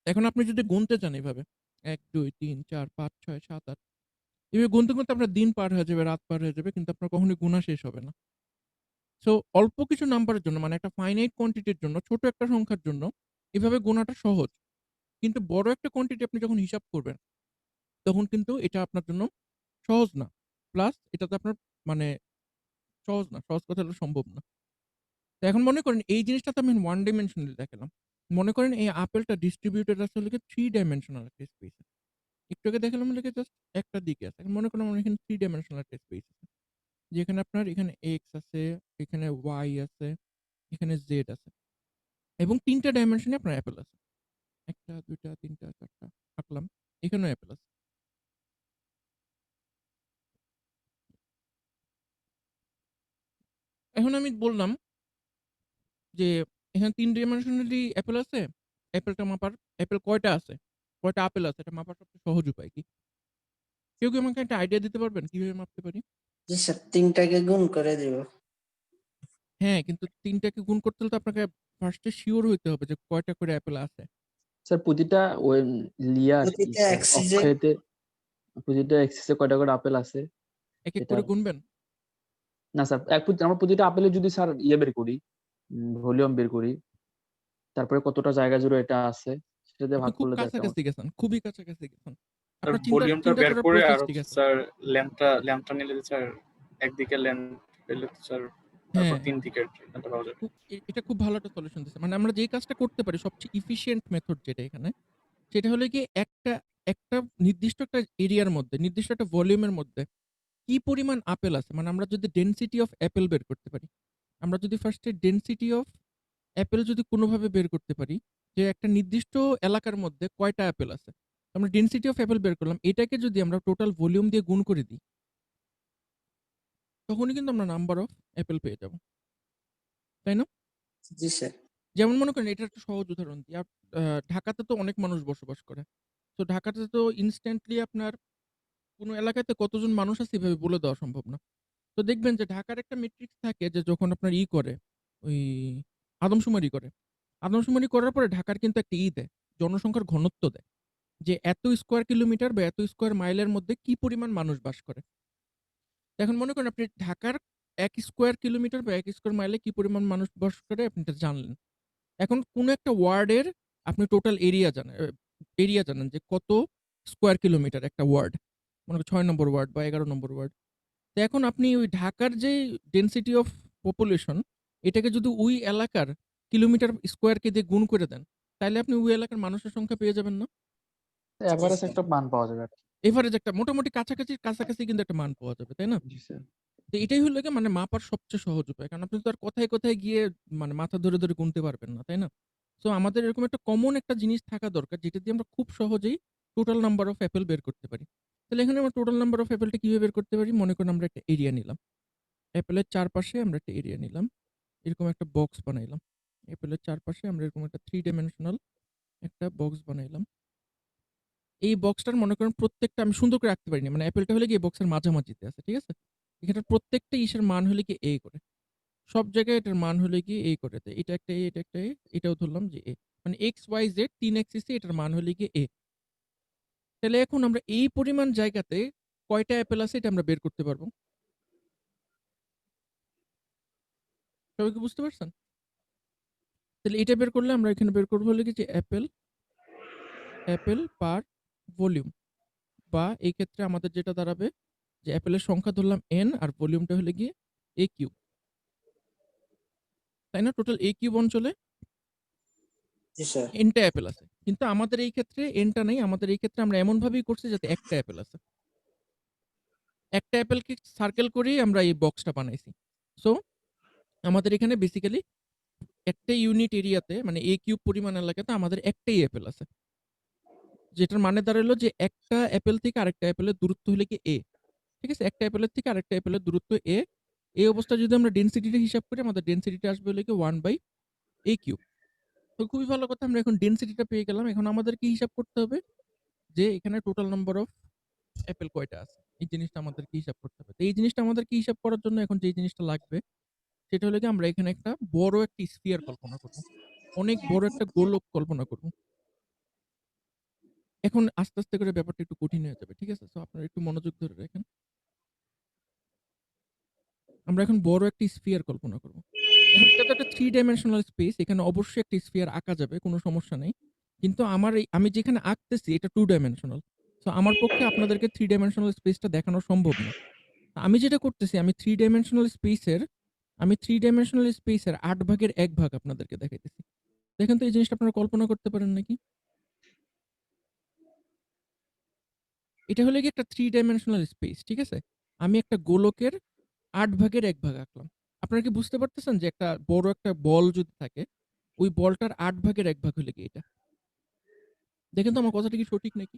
এখন আপনি যদি গুনতে চান এভাবে ১, ২, ৩, ৪, ৫, ৬, ৭, ৮ এভাবে গুনতে, গুনতে আপনার দিন পার হয়ে যাবে, রাত পার হয়ে যাবে কিন্তু আপনার কখনোই গুনা শেষ হবে না। সো অল্প কিছু নাম্বারের জন্য মানে একটা ফাইনাইট কোয়ান্টিটির জন্য, ছোট একটা সংখ্যার জন্য এভাবে গোনাটা সহজ। কিন্তু বড় একটা কোয়ান্টিটি আপনি যখন হিসাব করবেন, তখন কিন্তু এটা আপনার জন্য সহজ না। প্লাস এটাতে আপনার মানে সহজ না। সহজ কথা হলো সম্ভব না। তো এখন মনে করেন এই জিনিসটা তো আমি ওয়ান ডাইমেনশনালি দেখালাম। মনে করেন এই আপেলটা ডিস্ট্রিবিউটেড আছে হলো গিয়ে 3 ডাইমেনশনাল একটা স্পেসে। একটু আগে দেখালাম হলো গিয়ে জাস্ট একটা দিকে আছে। এখন মনে করেন আমার এখানে 3 ডাইমেনশনাল একটা স্পেস আছে। যেখানে আপনার এখানে x আছে, এখানে y আছে, এখানে z আছে। এবং ৩ টা ডাইমেনশনে আপনার অ্যাপেল আছে। ১ টা, ২ টা, ৩ টা, ৪ টা আঁকলাম। এখানেও অ্যাপেল আছে। এখন আমি বললাম যে এখানে ৩ ডাইমেনশনালি অ্যাপেল আছে। অ্যাপেলটা মাপার অ্যাপেল কয়টা আছে? কয়টা আপেল আছে? এটা মাপার সবচেয়ে সহজ উপায় কি? কেউ কি আমাকে একটা আইডিয়া দিতে পারবেন কিভাবে মাপতে পারি? জি স্যার ৩টাকে গুণ করে দিব। হ্যাঁ, কিন্তু ৩ টাকে গুণ করতে হলে তো আপনাকে ফার্স্টে সিওর হইতে হবে যে কয়টা করে অ্যাপেল আছে। স্যার প্রতিটা ওই লিয়ার কি প্রতিটা স্যার অ্যাক্সিসে অক্ষেতে প্রতিটা এক্সিসে কয়টা করে আপেল আছে এক, এক করে এটার গুনবেন? না স্যার আমরা প্রতিটা আপেলের যদি স্যার ইয়ে বের করি, ভলিউম বের করি, তারপরে কতটা জায়গা জুড়ে এটা আছে সেটা দিয়ে আপনি ভাগ খুব করলে তো একটা কাছাকাছি গেছেন। খুবই কাছাকাছি গেছেন। স্যার আপনার ভলিউমটা চিন্তা বের করার করে প্রসেস আর ঠিক হচ্ছে আছে। স্যার ল্যাম্পটা নিলে স্যার একদিকে ল্যাম্প পেলে তো স্যার তারপর হ্যাঁ, ৩ দিকের ল্যাম্পটা পাওয়া যাবে। এটা খুব ভালো একটা সলিউশন দিছে। মানে আমরা যেই কাজটা করতে পারি সবচেয়ে এফিশিয়েন্ট মেথড যেটা এখানে, সেটা হলো গিয়ে একটা নির্দিষ্ট একটা এরিয়ার মধ্যে, নির্দিষ্ট একটা ভলিউমের মধ্যে কি পরিমাণ আপেল আছে? মানে আমরা যদি ডেনসিটি অফ অ্যাপেল বের করতে পারি। আমরা যদি ফার্স্টে ডেনসিটি অফ অ্যাপেল যদি কোনোভাবে বের করতে পারি, যে একটা নির্দিষ্ট এলাকার মধ্যে কয়টা অ্যাপেল আছে। আমরা ডেনসিটি অফ অ্যাপেল বের করলাম। এটাকে যদি আমরা টোটাল ভলিউম দিয়ে গুণ করে দিই, তখনই কিন্তু আমরা নাম্বার অফ অ্যাপেল পেয়ে যাব। তাই না? জি স্যার। যেমন মনে করেন এটার একটা সহজ উদাহরণ দিই। ঢাকাতে তো অনেক মানুষ বসবাস করে। তো ঢাকাতে তো ইনস্ট্যান্টলি আপনার কোনো এলাকাতে কতজন মানুষ আছে এভাবে বলে দেওয়া সম্ভব না। তো দেখবেন যে ঢাকার একটা মেট্রিক্স থাকে যে যখন আপনার করে, ওই আদমশুমারি করে। আদমশুমারি করার পরে ঢাকার কিন্তু একটা দেয়, জনসংখ্যার ঘনত্ব দেয়। যে এত স্কোয়ার কিলোমিটার বা এত স্কোয়ার মাইলের মধ্যে কি পরিমাণ মানুষ বাস করে। তো এখন মনে করেন আপনি ঢাকার ১ স্কোয়ার কিলোমিটার বা ১ স্কোয়ার মাইলে কি পরিমাণ মানুষ বাস করে আপনি এটা জানলেন। এখন কোনো একটা ওয়ার্ডের আপনি টোটাল এরিয়া জানেন যে কত স্কোয়ার কিলোমিটার একটা ওয়ার্ড। মনে করেন ৬ নম্বর ওয়ার্ড বা ১১ নম্বর ওয়ার্ড। তো এখন আপনি ওই ঢাকার যে ডেনসিটি অফ পপুলেশন, এটাকে যদি ওই এলাকার কিলোমিটার স্কোয়ারকে দিয়ে গুণ করে দেন, তাইলে আপনি ওই এলাকার মানুষের সংখ্যা পেয়ে যাবেন না? জি এভারেজ স্যার। একটা মান পাওয়া যাবে আর কি। এভারেজ একটা মোটামুটি কাছাকাছি কিন্তু একটা মান পাওয়া যাবে, তাই না? জি স্যার। তো এটাই হলো গিয়ে মানে মাপার সবচেয়ে সহজ উপায়। কারণ আপনি তো আর কথায়, কথায় গিয়ে মানে মাথা ধরে, ধরে গুনতে পারবেন না, তাই না? সো আমাদের এরকম একটা কমন একটা জিনিস থাকা দরকার যেটা দিয়ে আমরা খুব সহজেই টোটাল নাম্বার অফ অ্যাপেল বের করতে পারি। তাহলে এখানে আমরা টোটাল নাম্বার অফ অ্যাপেলটা কিভাবে বের করতে পারি? মনে করেন আমরা একটা এরিয়া নিলাম। অ্যাপেলের চারপাশে আমরা একটা এরিয়া নিলাম। এরকম একটা বক্স বানাইলাম। অ্যাপেলের চারপাশে আমরা এরকম একটা 3 ডাইমেনশনাল একটা বক্স বানাইলাম। এই বক্সটার মনে করেন প্রত্যেকটা আমি সুন্দর করে রাখতে পারিনি। মানে অ্যাপেলটা হলে গিয়ে বক্সের মাঝামাঝিতে আছে। ঠিক আছে? এখানটার প্রত্যেকটা ইসের মান হলে কি A করে। সব জায়গায় এটার মান হলে গিয়ে A করে। তো এটা একটা A, এটা একটা A, এটাও ধরলাম যে A। মানে X, Y, Z ৩ অ্যাক্সিসে এটার মান হলে গিয়ে A। তাহলে এখন আমরা এই পরিমাণ জায়গাতে কয়টা অ্যাপেল আছে এটা আমরা বের করতে পারবো। সবাই কি বুঝতে পারছেন? তাহলে এটা বের করলে আমরা এখানে বের করব হলো কি যে অ্যাপেল পার ভলিউম, বা এই ক্ষেত্রে আমাদের যেটা দাঁড়াবে যে অ্যাপেলের সংখ্যা ধরলাম n আর ভলিউমটা হলো গিয়ে a কিউব। তাই না? টোটাল a কিউব অঞ্চলে জি স্যার। nটা অ্যাপেল আছে। কিন্তু আমাদের এই ক্ষেত্রে nটা নাই। আমাদের এই ক্ষেত্রে আমরা এমন ভাবেই করছি যাতে একটা অ্যাপেল আছে। একটা অ্যাপেলকে সার্কেল করেই আমরা এই বক্সটা বানাইছি। সো আমাদের এখানে বেসিক্যালি একটা ইউনিট এরিয়াতে মানে a কিউব পরিমাণ এলাকাতে আমাদের একটাই অ্যাপেল আছে। যেটার মানে দাঁড়ালো যে একটা অ্যাপেল থেকে আরেকটা অ্যাপেলের দূরত্ব হলো কি a। ঠিক আছে? একটা অ্যাপেলের থেকে আরেকটা অ্যাপেলের দূরত্ব a। এই অবস্থায় যদি আমরা ডেনসিটিটা হিসাব করি আমাদের ডেনসিটিটা আসবে হলো কি 1/a কিউব। তো খুবই ভালো কথা, আমরা এখন ডেনসিটিটা পেয়ে গেলাম। এখন আমাদের কি হিসাব করতে হবে যে এখানে টোটাল নাম্বার অফ অ্যাপেল কয়টা আছে। এই জিনিসটা আমাদেরকে হিসাব করতে হবে। তো এই জিনিসটা আমাদেরকে হিসাব করার জন্য এখন যে জিনিসটা লাগবে সেটা হলো কি আমরা এখানে একটা বড় একটা স্ফিয়ার কল্পনা করব। অনেক বড় একটা গোলক কল্পনা করব। এখন আস্তে, আস্তে করে ব্যাপারটা একটু কঠিন হয়ে যাবে। ঠিক আছে? সো আপনারা একটু মনোযোগ ধরে রাখেন। আমরা এখন বড় একটা স্ফিয়ার কল্পনা করব। এখন এটা তো একটা 3 ডাইমেনশনাল স্পেস। এখানে অবশ্যই একটা স্ফিয়ার আঁকা যাবে, কোনো সমস্যা নেই। কিন্তু আমি যেখানে আঁকতেছি এটা 2 ডাইমেনশনাল। সো আমার পক্ষে আপনাদেরকে 3 ডাইমেনশনাল স্পেসটা দেখানো সম্ভব না। আমি যেটা করতেছি আমি 3 ডাইমেনশনাল স্পেসের 8 ভাগের 1 ভাগ আপনাদেরকে দেখাইতেছি। দেখেন তো এই জিনিসটা আপনারা কল্পনা করতে পারেন নাকি? এটা হলো গিয়ে একটা 3 ডাইমেনশনাল স্পেস। ঠিক আছে? আমি একটা গোলকের 8 ভাগের 1 ভাগ আঁকলাম। আপনারা কি বুঝতে পারতেছেন যে একটা বড় একটা বল যদি থাকে, ওই বলটার 8 ভাগের 1 ভাগ হলো গিয়ে এটা। দেখেন তো আমার কথাটা কি সঠিক নাকি?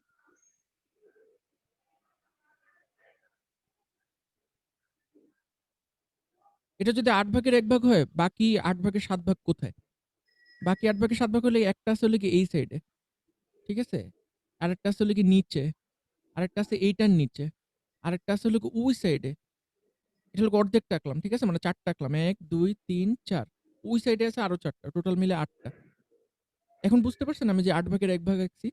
এটা যদি 8 ভাগের 1 ভাগ হয়, বাকি 8 ভাগের 7 ভাগ কোথায়? বাকি 8 ভাগের 7 ভাগ হলে একটা আছে হলো গিয়ে এই সাইডে। ঠিক আছে? আরেকটা আছে হলো গিয়ে নিচে, আরেকটা আছে এইটার নিচে, আরেকটা আছে হলো গিয়ে ওই সাইডে। এটা হলো অর্ধেকটা আঁকলাম। ঠিক আছে? মানে 4 টা আঁকলাম। ১, ২, ৩, ৪। ওই সাইডে আছে আরো 4 টা। টোটাল মিলে 8 টা। এখন বুঝতে পারছেন আমি যে 8 ভাগের 1 ভাগ আঁকছি?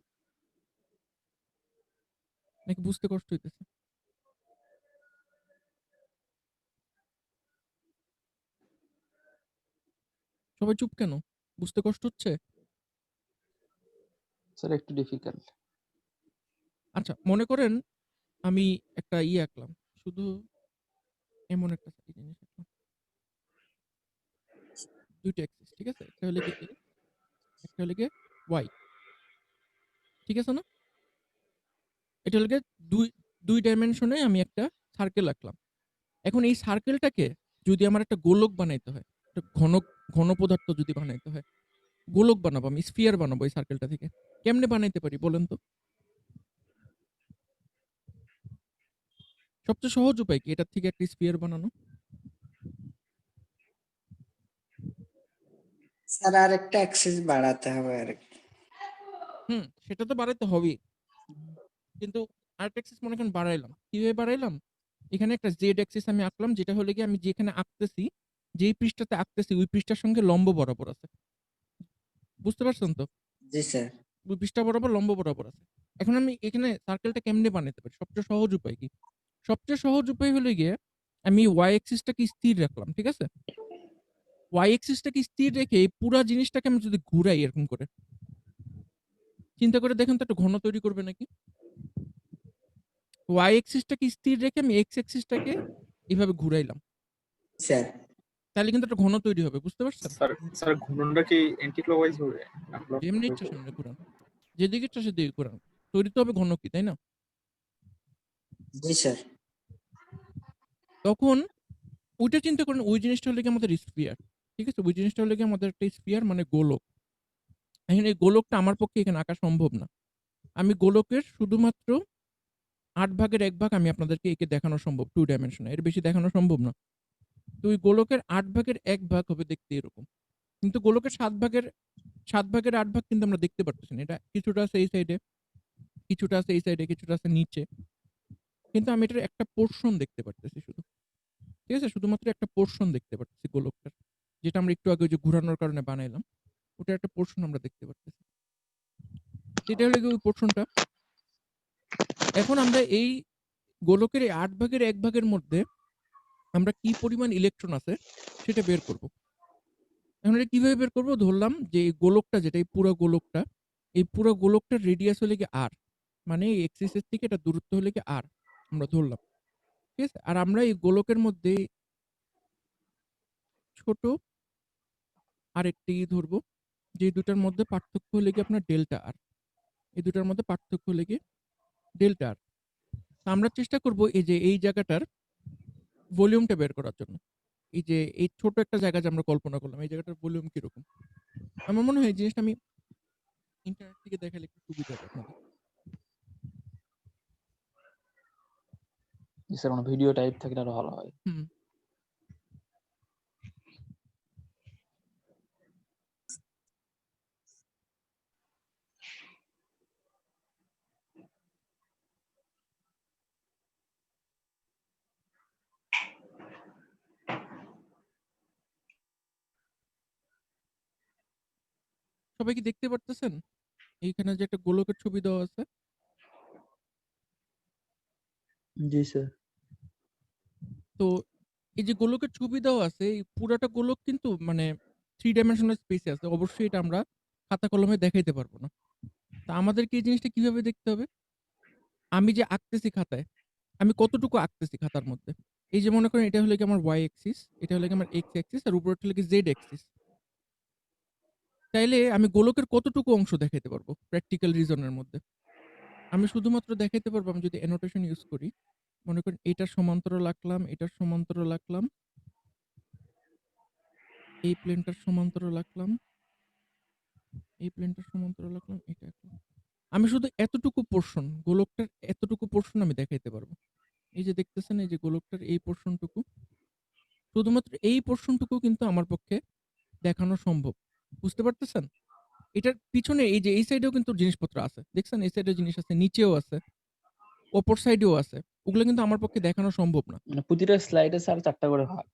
নাকি বুঝতে কষ্ট হইতেছে? সবাই চুপ কেন? বুঝতে কষ্ট হচ্ছে? স্যার একটু ডিফিকাল্ট। আচ্ছা, মনে করেন আমি একটা আঁকলাম। শুধু এমন একটা জিনিস আঁকলাম। ২ টা অ্যাক্সিস। ঠিক আছে? একটা হলো গিয়ে x, একটা হলো গিয়ে y। ঠিক আছে না? এটা হলো গিয়ে ২ ডাইমেনশনে আমি একটা সার্কেল আঁকলাম। এখন এই সার্কেলটাকে যদি আমার একটা গোলক বানাইতে হয়, একটা ঘন পদার্থ যদি বানাইতে হয়, গোলক বানাবো, আমি স্ফিয়ার বানাবো এই সার্কেলটা থেকে। কেমনে বানাইতে পারি বলেন তো? সবচেয়ে সহজ উপায় কি এটার থেকে একটা স্ফিয়ার বানানো? স্যার আর একটা অ্যাক্সেস বাড়াতে হবে আর কি। সেটা তো বাড়াইতে হবেই। কিন্তু আরেকটা অ্যাক্সিস মনে করেন বাড়াইলাম। কিভাবে বাড়াইলাম? এখানে একটা জেড অ্যাক্সিস আমি আঁকলাম, যেটা হলো গিয়ে আমি যেখানে আঁকতেছি, যেই পৃষ্ঠাতে আঁকতেছি ওই পৃষ্ঠার সঙ্গে লম্ব বরাবর আছে। বুঝতে পারছেন তো? জি স্যার। ওই পৃষ্ঠা বরাবর লম্ব বরাবর আছে। এখন আমি এখানে সার্কেলটা কেমনে বানাইতে পারি? সবচেয়ে সহজ উপায় কি? সবচেয়ে সহজ উপায় হলো গিয়ে আমি ওয়াই অ্যাক্সিসটাকে স্থির রাখলাম। ঠিক আছে? ওয়াই অ্যাক্সিসটাকে স্থির রেখে এই পুরা জিনিসটাকে আমি যদি ঘুরাই এরকম করে, চিন্তা করে দেখেন তো একটা ঘন তৈরি করবে নাকি? ওয়াই অ্যাক্সিসটাকে স্থির রেখে আমি এক্স অ্যাক্সিসটাকে এভাবে ঘুরাইলাম। স্যার। তাহলে কিন্তু একটা ঘন তৈরি হবে। বুঝতে পারছেন? স্যার ঘূর্ণনটা কি এন্টি ক্লকওয়াইজ হবে? যেমনি ইচ্ছা সেমনি ঘুরান। যেদিকে ইচ্ছা সেদিকে ঘুরান। তৈরি তো হবে ঘন কি, তাই না? জি স্যার। তখন ওইটা চিন্তা করেন, ওই জিনিসটা হলো গিয়ে আমাদের স্ফিয়ার। ঠিক আছে? ওই জিনিসটা হলো গিয়ে আমাদের একটা স্ফিয়ার মানে গোলক। এখন এই গোলকটা আমার পক্ষে এখানে আঁকা সম্ভব না। আমি গোলকের শুধুমাত্র 8 ভাগের 1 ভাগ আমি আপনাদেরকে এঁকে দেখানো সম্ভব 2 ডাইমেনশনে। এর বেশি দেখানো সম্ভব না। তো ওই গোলকের 8 ভাগের 1 ভাগ হবে দেখতে এরকম। কিন্তু গোলকের 7 ভাগের 8 ভাগ কিন্তু আমরা দেখতে পারতেছি না। এটা কিছুটা আছে এই সাইডে, কিছুটা আছে এই সাইডে, কিছুটা আছে নিচে। কিন্তু আমি এটার একটা পোর্শন দেখতে পারতেছি শুধু। ঠিক আছে? শুধুমাত্র একটা পোর্শন দেখতে পারতেছি গোলকটার। যেটা আমরা একটু আগে ওই যে ঘুরানোর কারণে বানাইলাম। ওটার একটা পোর্শন আমরা দেখতে পারতেছি। এটা হলো গিয়ে ওই পোর্শনটা। এখন আমরা এই গোলকের এই ৮ ভাগের ১ ভাগের মধ্যে আমরা কি পরিমাণ ইলেকট্রন আছে সেটা বের করব। এখন এটা কিভাবে বের করব? ধরলাম যে এই গোলকটা যেটা, এই পুরা গোলকটার রেডিয়াস হলো গিয়ে r। মানে এই এক্সিস এর থেকে এটা দূরত্ব হলো গিয়ে r আমরা ধরলাম। ঠিক আছে? আর আমরা এই গোলকের মধ্যে ছোট আরেকটি ধরবো, যে দুটার মধ্যে পার্থক্য হলো গিয়ে আপনার ডেল্টা r। এই দুটার মধ্যে পার্থক্য হলো গিয়ে ডেল্টা r। তো আমরা চেষ্টা করব এই যে এই জায়গাটার ভলিউমটা বের করার জন্য। এই যে এই ছোট একটা জায়গা যে আমরা কল্পনা করলাম, এই জায়গাটার ভলিউম কিরকম? আমার মনে হয় এই জিনিসটা আমি ইন্টারনেট থেকে দেখালে একটু সুবিধা হবে আপনাদের। জি স্যার, কোনো ভিডিও টাইপ থাকলে আরো ভালো হয়। হুম। সবাই কি দেখতে পারতেছেন? এইখানে যে একটা গোলকের ছবি দেওয়া আছে। জি স্যার। তো এই যে গোলকের ছবি দেওয়া আছে, এই পুরাটা গোলক কিন্তু মানে 3 ডাইমেনশনাল স্পেসে আছে। অবশ্যই এটা আমরা খাতা কলমে দেখাইতে পারবো না। তা আমাদেরকে এই জিনিসটা কিভাবে দেখতে হবে? আমি যে আঁকতেছি খাতায়, আমি কতটুকু আঁকতেছি খাতার মধ্যে? এই যে মনে করেন এটা হলো গিয়ে আমার y অ্যাক্সিস, এটা হলো গিয়ে আমার x অ্যাক্সিস, আর উপরেরটা হলো গিয়ে z অ্যাক্সিস। তাইলে আমি গোলকের কতটুকু অংশ দেখাইতে পারবো প্র্যাকটিক্যাল রিজনের মধ্যে? আমি শুধুমাত্র দেখাইতে পারবো আমি যদি অ্যানোটেশন ইউজ করি। মনে করেন এটার সমান্তরাল আঁকলাম, এটার সমান্তরাল আঁকলাম, এই প্লেনটার সমান্তরাল আঁকলাম, এই প্লেনটার সমান্তরাল আঁকলাম, এটা আঁকলাম। আমি শুধু এতটুকু পোর্শন, গোলকটার এতটুকু পোর্শন আমি দেখাইতে পারবো। এই যে দেখতেছেন এই যে গোলকটার এই পোর্শনটুকু, শুধুমাত্র এই পোর্শনটুকু কিন্তু আমার পক্ষে দেখানো সম্ভব। বুঝতে পারতেছেন? এটার পিছনে এই যে এই সাইডেও কিন্তু জিনিসপত্র আছে। দেখছেন এই সাইডেও জিনিস আছে, নিচেও আছে, অপর সাইডেও আছে। ওগুলো কিন্তু আমার পক্ষে দেখানো সম্ভব না। মানে প্রতিটা স্লাইডে স্যার ৪টা করে ভাগ।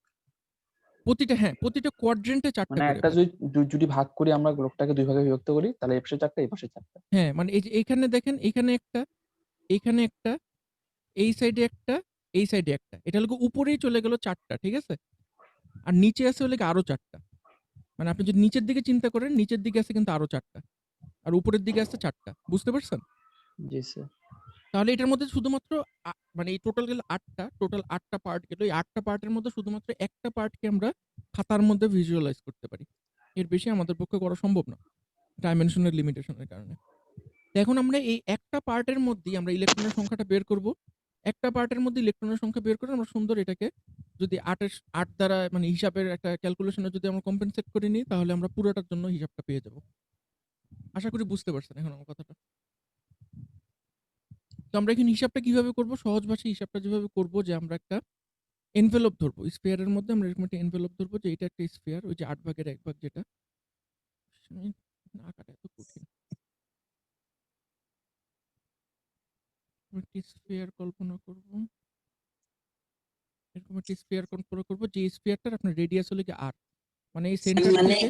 প্রতিটা কোয়াড্রেন্টে ৪ টা মানে করে একটা ভাগ। যদি ভাগ করি, আমরা লোকটাকে ২ ভাগে বিভক্ত করি, তাহলে এই পাশে ৪টা, এই পাশে ৪টা। হ্যাঁ, মানে এই যে এইখানে দেখেন, এইখানে একটা, এইখানে একটা, এই সাইডে একটা, এই সাইডে একটা। এটা হলো গিয়ে উপরেই চলে গেল ৪ টা, ঠিক আছে? আর নিচে আছে হলো গিয়ে আরো ৪ টা। মানে আপনি যদি নিচের দিকে চিন্তা করেন, নিচের দিকে আছে কিন্তু আরো ৪ টা। আর উপরের দিকে আছে ৪ টা। বুঝতে পারছেন? জি স্যার। তাহলে এটার মধ্যে শুধুমাত্র মানে এই টোটাল গেল ৮ টা, টোটাল ৮ টা পার্ট গেল। এই ৮ টা পার্টের মধ্যে শুধুমাত্র একটা পার্টকে আমরা খাতার মধ্যে ভিজুয়ালাইজ করতে পারি। এর বেশি আমাদের পক্ষে করা সম্ভব না, ডাইমেনশনাল লিমিটেশনের কারণে। তো এখন আমরা এই একটা পার্টের মধ্যেই আমরা ইলেকট্রনের সংখ্যাটা বের করব। একটা পার্টের মধ্যে ইলেকট্রনের সংখ্যা বের করে আমরা সুন্দর এটাকে যদি ৮ দ্বারা মানে হিসাবের একটা ক্যালকুলেশনে যদি আমরা কম্পেনসেট করে নিই, তাহলে আমরা পুরোটার জন্য হিসাবটা পেয়ে যাব। আশা করি বুঝতে পারছেন এখন আমার কথাটা। তো আমরা এখানে হিসাবটা কিভাবে করব? সহজ ভাষায় হিসাবটা যেভাবে করব, যে আমরা একটা এনভেলপ ধরবো। স্ফিয়ারের মধ্যে আমরা এরকম একটা এনভেলপ ধরবো, যে এটা একটা স্ফিয়ার, ওই যে ৮ ভাগের ১ ভাগ যেটা। আঁকাটা এত কঠিন। একটি স্ফিয়ার কল্পনা করব। এরকম একটি স্ফিয়ার কল্পনা করব, যে স্ফিয়ারটার আপনার রেডিয়াস হলো কি r। মানে এই সেন্টার মানে থেকে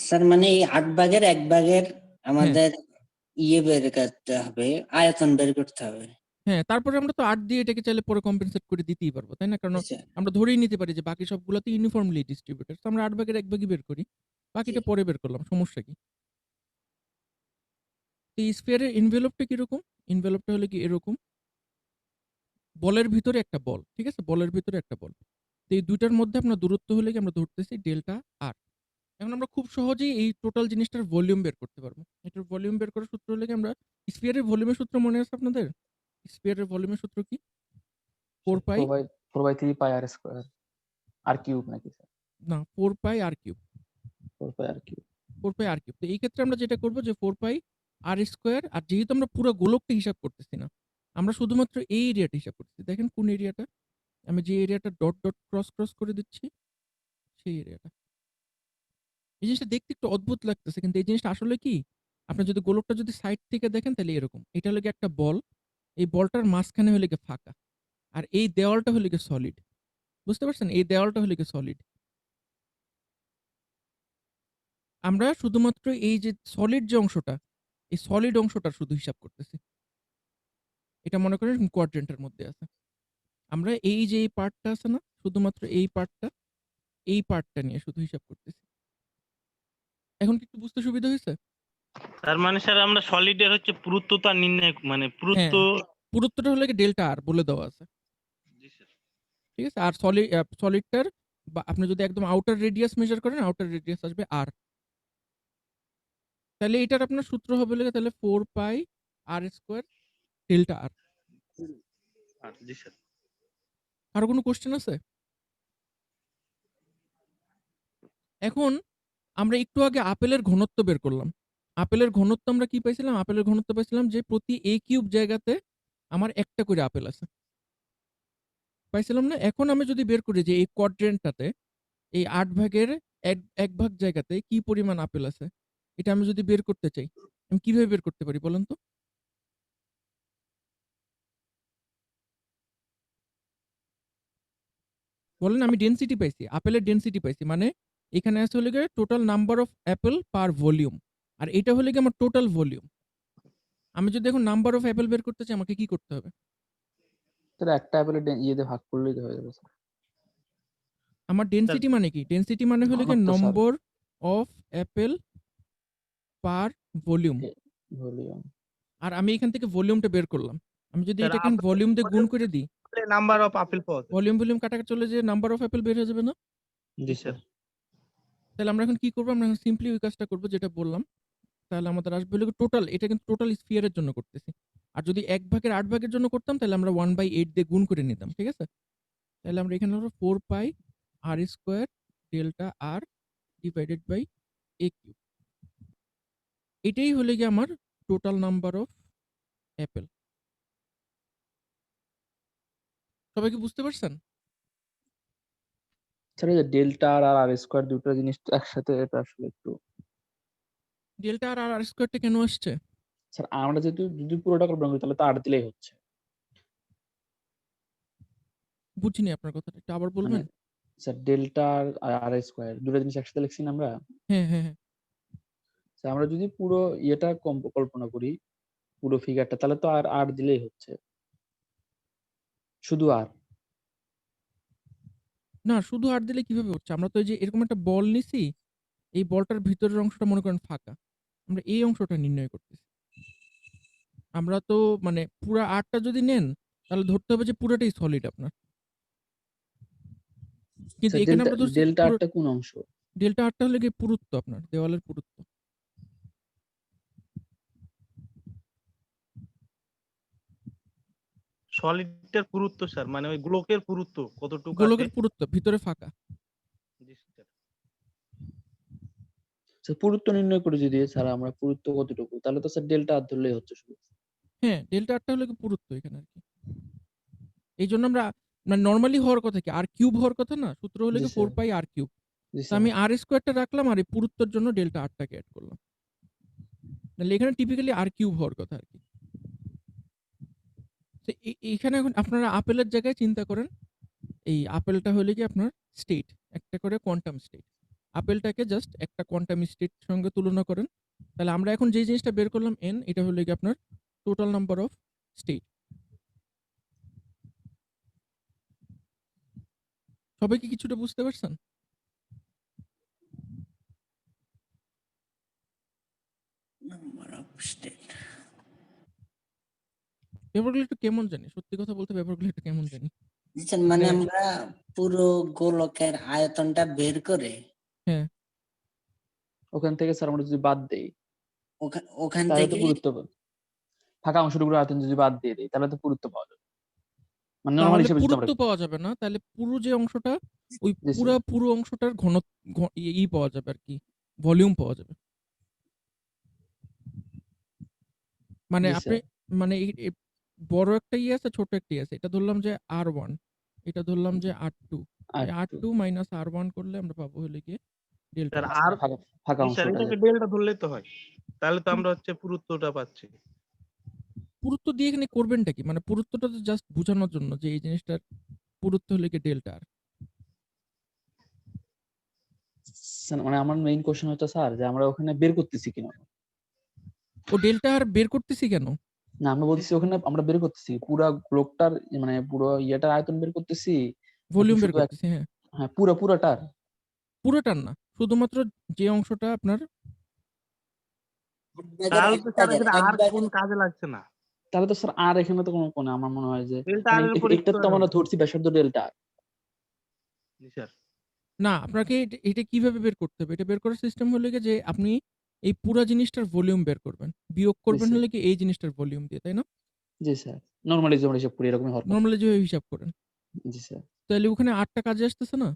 স্যার মানে এই ৮ ভাগের ১ ভাগের হ্যাঁ, আমাদের ইয়ে বের করতে হবে, আয়তন বের করতে হবে। হ্যাঁ, তারপরে আমরা তো ৮ দিয়ে এটাকে চাইলে পরে কম্পেনসেট করে দিতেই পারবো, তাই না? কারণ আচ্ছা, আমরা ধরেই নিতে পারি যে বাকি সবগুলোতে ইউনিফর্মলি ডিস্ট্রিবিউটেড। তো আমরা ৮ ভাগের ১ ভাগই বের করি। বাকিটা পরে বের করলাম, সমস্যা কি? তো এই স্ফিয়ারের এনভেলপটা কিরকম? এনভেলপটা হলো কি এরকম। বলের ভিতরে একটা বল, ঠিক আছে? বলের ভিতরে একটা বল। তো এই দুইটার মধ্যে আপনার দূরত্ব হলে কি আমরা ধরতেছি ডেল্টা r। এখন আমরা খুব সহজেই এই টোটাল জিনিসটার ভলিউম বের করতে পারবো। এটার ভলিউম বের করার সূত্র হলো কি, আমরা স্ফিয়ারের ভলিউমের সূত্র মনে আছে আপনাদের? স্ফিয়ারের ভলিউমের সূত্র কি? 4 পাই 4/3 পাই আর স্কয়ার, আর কিউব নাকি স্যার? না, 4 পাই r কিউব। 4 পাই আর কিউব। 4 পাই r কিউব। তো এই ক্ষেত্রে আমরা যেটা করব, যে 4 পাই r স্কয়ার, আর যেহেতু আমরা পুরো গোলকটা হিসাব করতেছি না, আমরা শুধুমাত্র এই এরিয়াটা হিসাব করতেছি। দেখেন কোন এরিয়াটা? আমি যে এরিয়াটা ডট ডট ক্রস করে দিচ্ছি, সেই এরিয়াটা। এই জিনিসটা দেখতে একটু অদ্ভুত লাগতেছে, কিন্তু এই জিনিসটা আসলে কি, আপনার যদি গোলকটা যদি সাইড থেকে দেখেন তাহলে এরকম। এটা হলো গিয়ে একটা বল। এই বলটার মাঝখানে হলো গিয়ে ফাঁকা। আর এই দেওয়ালটা হলো গিয়ে সলিড। বুঝতে পারছেন? এই দেওয়ালটা হলো গিয়ে সলিড। আমরা শুধুমাত্র এই যে সলিড যে অংশটা, এই সলিড অংশটার শুধু হিসাব করতেছি। এটা মনে করেন কোয়াড্রেন্টের মধ্যে আছে। আমরা এই যে এই পার্টটা আছে না? শুধুমাত্র এই পার্টটা নিয়ে শুধু হিসাব করতেছি। এখন কি একটু বুঝতে সুবিধা হইছে? তার মানে স্যার আমরা সলিডের হচ্ছে পুরুত্বতা নির্ণয় মানে পুরুত্ব। হ্যাঁ, পুরুত্বটা হলো গিয়ে ডেল্টা আর বলে দেওয়া আছে। জি স্যার। ঠিক আছে? আর সলিডটার বা আপনি যদি একদম আউটার রেডিয়াস মেজার করেন, আউটার রেডিয়াস আসবে আর। তাহলে এটার আপনার সূত্র হবে হলো গিয়ে তাহলে 4 পাই আর স্কয়ার ডেল্টা আর। জি স্যার। আরো কোনো কোশ্চেন আছে? এখন আমরা একটু আগে আপেলের ঘনত্ব বের করলাম। আপেলের ঘনত্ব আমরা কি পাইছিলাম? আপেলের ঘনত্ব পাইছিলাম যে প্রতি a কিউব জায়গাতে আমার একটা করে আপেল আছে। পাইছিলাম না? এখন আমি যদি বের করি যে এই কোয়াড্রেন্টটাতে এই ৮ ভাগের ১ ভাগ জায়গাতে কি পরিমাণ আপেল আছে? এটা আমি যদি বের করতে চাই, আমি কিভাবে বের করতে পারি বলেন তো? বলেন আমি ডেনসিটি পাইছি, আপেলের ডেনসিটি পাইছি। মানে এখানে আছে হলো গিয়ে total number of apple per volume. আর এটা হলো গিয়ে আমার টোটাল ভলিউম। আমি যদি এখন নাম্বার অফ অ্যাপল বের করতে চাই আমাকে কি করতে হবে? স্যার একটা অ্যাপেলের ইয়েতে ভাগ করলেই তো হয়ে যাবে স্যার। আমার ডেনসিটি মানে কি? ডেনসিটি মানে হলো গিয়ে ঘনত্ব sir. Number of apple per volume. Volume. আর আমি এখান থেকে ভলিউমটা বের করলাম। আমি যদি স্যার, এটাকে ভলিউম দিয়ে গুণ করে দিই, নাম্বার অফ আপেল পাওয়া যায়। ভলিউম কাটা চলে যে নাম্বার অফ অ্যাপেল বের হয়ে যাবে না? জি স্যার। তাহলে আমরা এখন কি করব? আমরা এখন সিম্পলি ওই কাজটা করব যেটা বললাম। তাহলে আমাদের আসবে হলো টোটাল, এটা কিন্তু টোটাল স্ফিয়ারের জন্য করতেছি। আর যদি ১ ভাগের ৮ ভাগের জন্য করতাম তাহলে আমরা 1/8 দিয়ে গুণ করে নিতাম। ঠিক আছে? তাহলে আমরা এখানে হলো 4 pi r square delta r divided by a cube. এটাই হলো গিয়ে আমার টোটাল নাম্বার অফ অ্যাপেল। সবাই কি বুঝতে পারছেন? স্যার এই যে ডেল্টা আর আর স্কয়ার দুটো জিনিস তো একসাথে, এটা আসলে একটু ডেল্টা আর আর স্কয়ারটা কেন আসছে? স্যার আমরা যেহেতু যদি পুরোটা কল্পনা করি তাহলে তো আর দিলেই হচ্ছে। বুঝিনি আপনার কথাটা, একটু আবার মানে বলবেন? স্যার ডেল্টা আর আর স্কয়ার দুটো জিনিস একসাথে লিখছি না আমরা। হ্যাঁ, হ্যাঁ, হ্যাঁ। স্যার আমরা যদি পুরো ইয়েটা কল্পনা করি, পুরো ফিগারটা, তাহলে তো আর দিলেই হচ্ছে, শুধু আর। না, শুধু আর দিলে কিভাবে হচ্ছে? আমরা তো এই যে এরকম একটা বল নিছি, এই বলটার ভিতরের অংশটা মনে করেন ফাঁকা। আমরা এই অংশটা নির্ণয় করতেছি। আমরা তো মানে পুরা আরটা যদি নেন তাহলে ধরতে হবে যে পুরোটাই সলিড আপনার। কিন্তু স্যার এখানে আমরা ধরছি ডেল্টা পুরো আরটা কোন অংশ? ডেল্টা আরটা হলো গিয়ে পুরুত্ব আপনার, দেওয়ালের পুরুত্ব। সলিডের পুরুত্ব স্যার মানে ওই গোলকের পুরুত্ব কতটুকু আছে? গোলকের পুরুত্ব, ভিতরে ফাঁকা। জি স্যার। স্যার পুরুত্ব নির্ণয় করে যদি স্যার আমরা পুরুত্ব কতটুকু, তাহলে তো স্যার ডেল্টা আর ধরলেই হচ্ছে শুধু। হ্যাঁ, ডেল্টা আরটা হলো গিয়ে পুরুত্ব এখানে আরকি। এইজন্য আমরা মানে নরমালি হওয়ার কথা কি আর কিউব হওয়ার কথা না? সূত্র হলো জি গিয়ে স্যার। 4 পাই আর কিউব। জি তো স্যার। আমি আর স্কয়ারটা রাখলাম আর এই পুরুত্বের জন্য ডেল্টা আরটাকে এড করলাম। তাহলে এখানে টিপিক্যালি আর কিউব হওয়ার কথা আরকি। তো এইখানে এখন আপনারা আপেলের জায়গায় চিন্তা করেন, এই আপেলটা হলো গিয়ে আপনার স্টেট, একটা করে কোয়ান্টাম স্টেট। আপেলটাকে জাস্ট একটা কোয়ান্টাম স্টেট সঙ্গে তুলনা করেন। তাহলে আমরা এখন যে জিনিসটা বের করলাম n, এটা হলো গিয়ে আপনার টোটাল নাম্বার অফ স্টেট। সবাই কি কিছুটা বুঝতে পারছেন? Number of state. ব্যাপারগুলো একটু কেমন জানি, সত্যি কথা বলতে ব্যাপারগুলো একটু কেমন জানি। বুঝছেন? মানে মানে আমরা পুরো গোলকের আয়তনটা বের করে হ্যাঁ, ওখান থেকে স্যার আমরা যদি বাদ দেই ওখান তাহলে তো থেকে পুরুত্ব ফাঁকা অংশটুকুর আয়তন যদি বাদ দিয়ে দেই তাহলে তো পুরুত্ব পাওয়া যাবে। মানে নরমাল তাহলে হিসেবে যদি আমরা পুরুত্ব পাওয়া যাবে না। তাহলে পুরো যে অংশটা ওই জি স্যার। পুরো অংশটার পাওয়া যাবে আরকি। ভলিউম পাওয়া যাবে। মানে জি আপনি স্যার। মানে বড় একটা আছে, ছোট একটা আছে। এটা ধরলাম যে R1, এটা ধরলাম যে R2। এই আর2 R2 মাইনাস R1 করলে আমরা পাবো হলো গিয়ে ডেল্টা স্যার আর। আর ফাঁকা জি স্যার অংশটা এটাকে ডেল্টা ধরলেই তো হয়। তাহলে তো আমরা হচ্ছে পুরুত্বটা পাচ্ছি। পুরুত্ব দিয়ে এখানে করবেনটা কি? মানে পুরুত্বটা তো জাস্ট বোঝানোর জন্য যে এই জিনিসটার পুরুত্ব হলো গিয়ে ডেল্টা আর। স্যার মানে আমার মেইন কোশ্চেন হচ্ছে স্যার যে আমরা ওখানে বের করতেছি কিনা। ও ডেল্টা আর বের করতেছি কেন? না আমরা বলতেছি ওখানে আমরা বের করতেছি পুরা গ্লোবটার মানে পুরো ইয়েটার আয়তন বের করতেছি ভলিউম বের শুধু করতেছি, হ্যাঁ। হ্যাঁ পুরাটার। পুরোটার না, শুধুমাত্র যে অংশটা আপনার তাহলে তো স্যার এখানে আর একবারে কোন কাজে লাগছে না। তাহলে তো স্যার আর এখানে তো কোনো কোন আমার মনে হয় যে ডেল্টা মানে আর এর উপরে এটা তো আমরা ধরছি ব্যাসার্ধ ডেল্টা। জি স্যার। না, আপনাকে এটা কিভাবে বের করতে হবে? এটা বের করার সিস্টেম হলো গিয়ে যে আপনি এই পুরা জিনিসটার ভলিউম বের করবেন। বিয়োগ করবেন স্যার। হলে কি এই জিনিসটার ভলিউম দিয়ে, তাই না? জি স্যার নরমালি যেমন হিসাব করি এরকমই হওয়ার কথা। নরমালি যেভাবে হিসাব করেন। জি স্যার। তাহলে ওখানে ৮ টা কাজে আসতেছে না?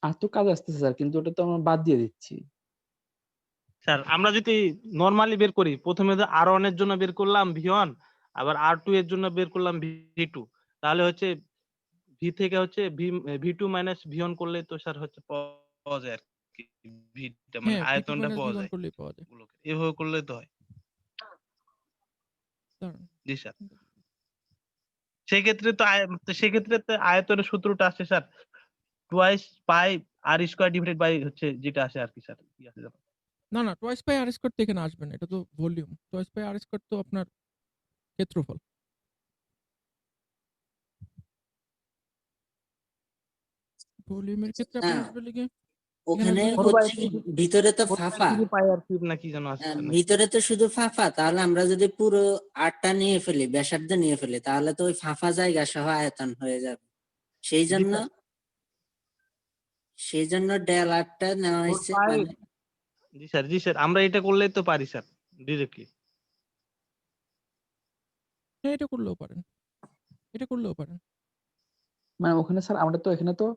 আর তো কাজ আসতেছে স্যার কিন্তু ওটা তো আমরা বাদ দিয়ে দিচ্ছি। স্যার আমরা যদি নরমালি বের করি, প্রথমে তো R1 এর জন্য বের করলাম V1, আবার R2 এর জন্য বের করলাম V2, তাহলে হচ্ছে V থেকে হচ্ছে V2 মাইনাস V1 করলে তো স্যার হচ্ছে পাওয়া যায় আর কি, ভিটা মানে হ্যাঁ, V2 আয়তনটা মাইনাস পাওয়া V1 যায়। করলেই পাওয়া যায়। এভাবে করলে তো হয়। দাঁড়ান। জি স্যার। সেক্ষেত্রে তো আয়তনের সূত্রটা আসছে sir twice pi r square divided by হচ্ছে যেটা আসে আর কি স্যার, কি আসে জানো? না, না, টয়েস পাই আর স্কয়ার তো এখানে আসবে না। এটা তো volume. Twice pi r square তো আপনার ক্ষেত্রফল। ভলিউমের ক্ষেত্রে না, আপনার আসবে লেগে এখানে ওখানে আসবে ফোর বাই হচ্ছে কি ভিতরে তো ফাঁপা, পাই আর কিউব না কি যেন আসছে নাকি? ভিতরে তো শুধু ফাঁপা। তাহলে আমরা যদি পুরো আটটা নিয়ে ফেলি, ব্যাসার্ধ নিয়ে ফেলি, তাহলে তো ওই ফাঁপা জায়গা সহ আয়তন হয়ে যাবে। সেই জন্য ডেল আটটা নেওয়া হয়েছে। মানে জি স্যার আমরা এটা করলেই তো পারি স্যার ডিরেক্টলি। হ্যাঁ, এটা করলেও পারেন। এটা করলেও পারেন। মানে ওখানে স্যার আমরা তো এখানে তো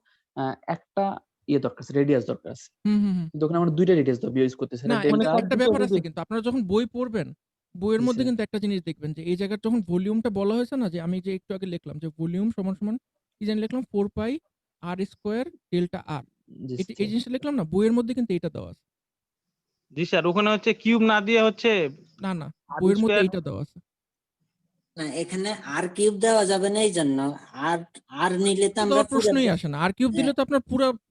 একটা ইয়ে দরকার আছে, রেডিয়াস দরকার আছে। হুম, হুম, হুম। কিন্তু ওখানে আমরা দুইটা রেডিয়াস ইউজ করতেছি না, এটা ডেল্টা একটা ব্যাপার আছে কিন্তু আপনারা যখন বই পড়বেন, বইয়ের জি মধ্যে স্যার। কিন্তু একটা জিনিস দেখবেন যে এই জায়গার যখন ভলিউমটা বলা হয়েছে না, যে আমি যে একটু আগে লিখলাম যে ভলিউম সমান সমান কি জানি লিখলাম 4 পাই আর স্কয়ার ডেল্টা আর। জি এই স্যার। জিনিসটা লিখলাম না, বইয়ের মধ্যে কিন্তু এটা দেওয়া আছে। জি স্যার ওখানে হচ্ছে কিউব না দিয়ে হচ্ছে না, না, আর বইয়ের মধ্যে স্কয়ার। এইটা দেওয়া আছে। না, এখানে আর কিউব দেওয়া যাবে না, এই জন্য আর আর নিলে তো আমরা দেওয়ার পুরো প্রশ্নই আসে না। আর কিউব দিলে তো আপনার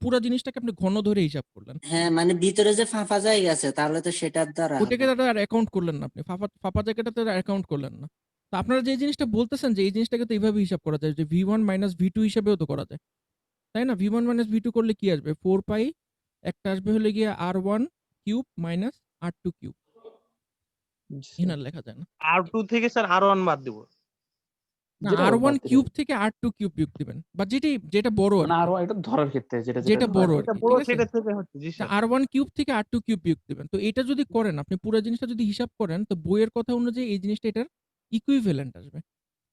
পুরা জিনিসটাকে আপনি ঘন ধরে হিসাব করলেন। হ্যাঁ, মানে ভিতরে যে ফাঁপা জায়গা আছে তাহলে তো সেটার দ্বারা ওটাকে হবে। আর অ্যাকাউন্ট করলেন না আপনি। ফাঁপা জায়গাটাতে আর অ্যাকাউন্ট করলেন না। তো আপনারা যে জিনিসটা বলতেছেন যে এই জিনিসটাকে তো এইভাবে হিসাব করা যায় যে V1 মাইনাস V2 হিসাবেও তো করা যায়। তাই না? V1 মাইনাস V2 করলে কি আসবে? 4 পাই একটা আসবে হলো গিয়ে R1 cube minus R2 cube. জি এখানে স্যার। আর লেখা যায় না। R2 থেকে স্যার R1 বাদ দেব। না, যেটা R1 বাদ দিলেন। কিউব থেকে R2 কিউব বিয়োগ দিবেন। বা যেটা বড় মানে আরকি। আরো এটা ধরার ক্ষেত্রে যেটা যেটা বড় যেটা আরকি। বড় ঠিক আছে? সেটা থেকে হচ্ছে জি স্যার। R1 কিউব থেকে R2 কিউব বিয়োগ দিবেন। তো এটা যদি করেন, আপনি পুরা জিনিসটা যদি হিসাব করেন, তো বইয়ের কথা অনুযায়ী এই জিনিসটা এটার ইকুইভ্যালেন্ট আসবে।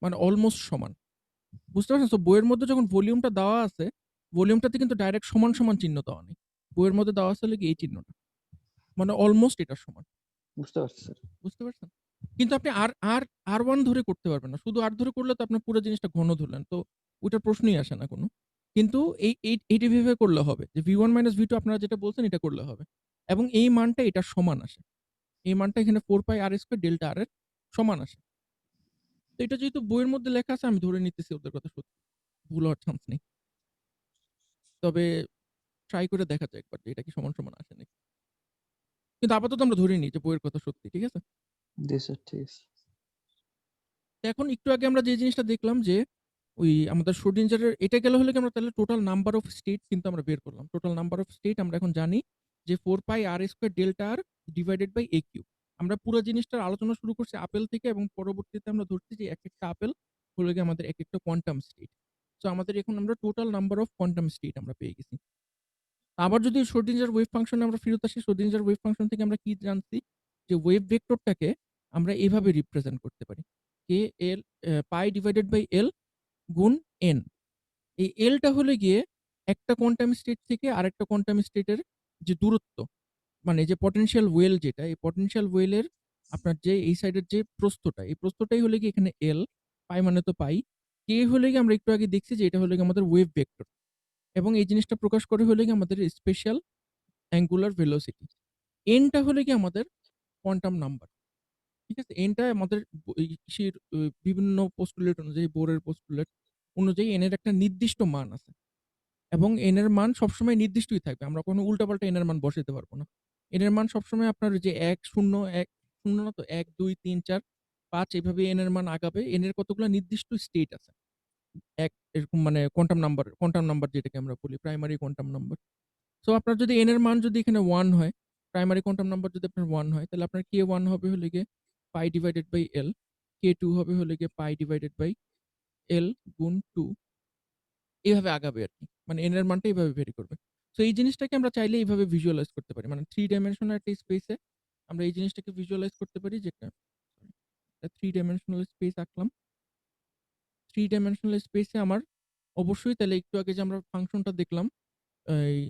মানে অলমোস্ট সমান। বুঝতে পারছেন? সো বইয়ের মধ্যে যখন ভলিউমটা দেওয়া আছে, ভলিউমটাতে কিন্তু ডাইরেক্ট সমান, সমান চিহ্ন দেওয়া নেই। বইয়ের মধ্যে দেওয়া আছে হলো গিয়ে এই চিহ্নটা। মানে অলমোস্ট এটার সমান। বুঝতে পারছি স্যার। বুঝতে পারছেন? কিন্তু আপনি R1 ধরে করতে পারবেন না। শুধু R ধরে করলে তো আপনার পুরো জিনিসটা ঘন ধরলেন। তো ওইটার প্রশ্নই আসে না কোনো। কিন্তু এইটা এভাবে করলে হবে যে V1 মাইনাস V2 আপনারা যেটা বলছেন এটা করলে হবে। এবং এই মানটা এটার সমান আসে। এই মানটা এখানে 4 পাই আর স্কয়ার ডেল্টা আর এর সমান আসে। তো এটা যেহেতু বইয়ের মধ্যে লেখা আছে আমি ধরে নিতেছি ওদের কথা সত্যি। ভুল হওয়ার চান্স নেই। তবে ট্রাই করে দেখা যায় একবার যে এটা কি সমান, সমান আসে নাকি। কিন্তু আপাতত আমরা ধরে নিই যে বইয়ের কথা সত্যি। ঠিক আছে? জি স্যার ঠিক আছে। তো এখন একটু আগে আমরা যে জিনিসটা দেখলাম যে ওই আমাদের শ্রোডিঞ্জারের এটা গেল হলে কি আমরা তাহলে টোটাল নাম্বার অফ স্টেট কিন্তু আমরা বের করলাম। টোটাল নাম্বার অফ স্টেট আমরা এখন জানি যে 4 pi r square delta r divided by a cube. আমরা পুরো জিনিসটার আলোচনা শুরু করছি আপেল থেকে এবং পরবর্তীতে আমরা ধরছি যে একেকটা আপেল হলো গিয়ে আমাদের একেকটা কোয়ান্টাম স্টেট। সো আমাদের এখন আমরা total number of quantum state আমরা পেয়ে গেছি। আবার যদি শ্রোডিঞ্জার ওয়েভ ফাংশনে আমরা ফেরত আসি, শ্রোডিঞ্জার ওয়েভ ফাংশন থেকে আমরা কি জানছি যে ওয়েভ ভেক্টরটাকে আমরা এভাবে রিপ্রেজেন্ট করতে পারি। কে এল পাই ডিভাইডেড বাই এল গুণ এন। এই এলটা হলো গিয়ে একটা কোয়ান্টাম স্টেট থেকে আরেকটা কোয়ান্টাম স্টেটের যে দূরত্ব, মানে যে পটেনশিয়াল ওয়েল যেটা, এই পটেনশিয়াল ওয়েলের আপনার যে এই সাইডের যে প্রস্থটা, এই প্রস্থটাই হলো গিয়ে এখানে এল, পাই মানে তো পাই। কে হলো গিয়ে আমরা একটু আগে দেখছি যে এটা হলো গিয়ে আমাদের ওয়েভ ভেক্টর। এবং এই জিনিসটা প্রকাশ করে হলো গিয়ে আমাদের স্পেশাল অ্যাঙ্গুলার ভেলোসিটি। এনটা হলো কি আমাদের কোয়ান্টাম নাম্বার। ঠিক আছে? এনটা আমাদের ইসের বিভিন্ন পোস্টুলেট অনুযায়ী, বোরের পোস্টুলেট অনুযায়ী এন এর একটা নির্দিষ্ট মান আছে। এবং এন এর মান সবসময় নির্দিষ্টই থাকবে। আমরা কোনো উল্টাপাল্টা এন এর মান বসাতে পারবো না। এন এর মান সবসময় আপনার যে ১, ০, ১, ০ না তো ১, ২, ৩, ৪, ৫ এভাবে এন এর মান আগাবে। এন এর কতগুলা নির্দিষ্ট স্টেট আছে। এরকম মানে কোয়ান্টাম নাম্বার যেটাকে আমরা বলি, প্রাইমারি কোয়ান্টাম নাম্বার। সো আপনার যদি এন এর মান যদি এখানে 1 হয়, প্রাইমারি কোয়ান্টাম নাম্বার যদি আপনার 1 হয়, তাহলে আপনার k1 হবে হলো গিয়ে পাই ডিভাইডেড বাই এল, k2 হবে হলো গিয়ে পাই ডিভাইডেড বাই এল গুণ 2, এভাবে আগাবে আরকি। মানে এন এর মানটা এভাবে ভেরি করবে। সো এই জিনিসটাকে আমরা চাইলে এইভাবে ভিজুয়ালাইজ করতে পারি। মানে 3 ডাইমেনশনাল একটা স্পেসে আমরা এই জিনিসটাকে ভিজুয়ালাইজ করতে পারি, যেটা 3 ডাইমেনশনাল স্পেস আঁকলাম। 3 ডাইমেনশনাল স্পেসে আমার অবশ্যই তাহলে একটু আগে যে আমরা ফাংশনটা দেখলাম, এই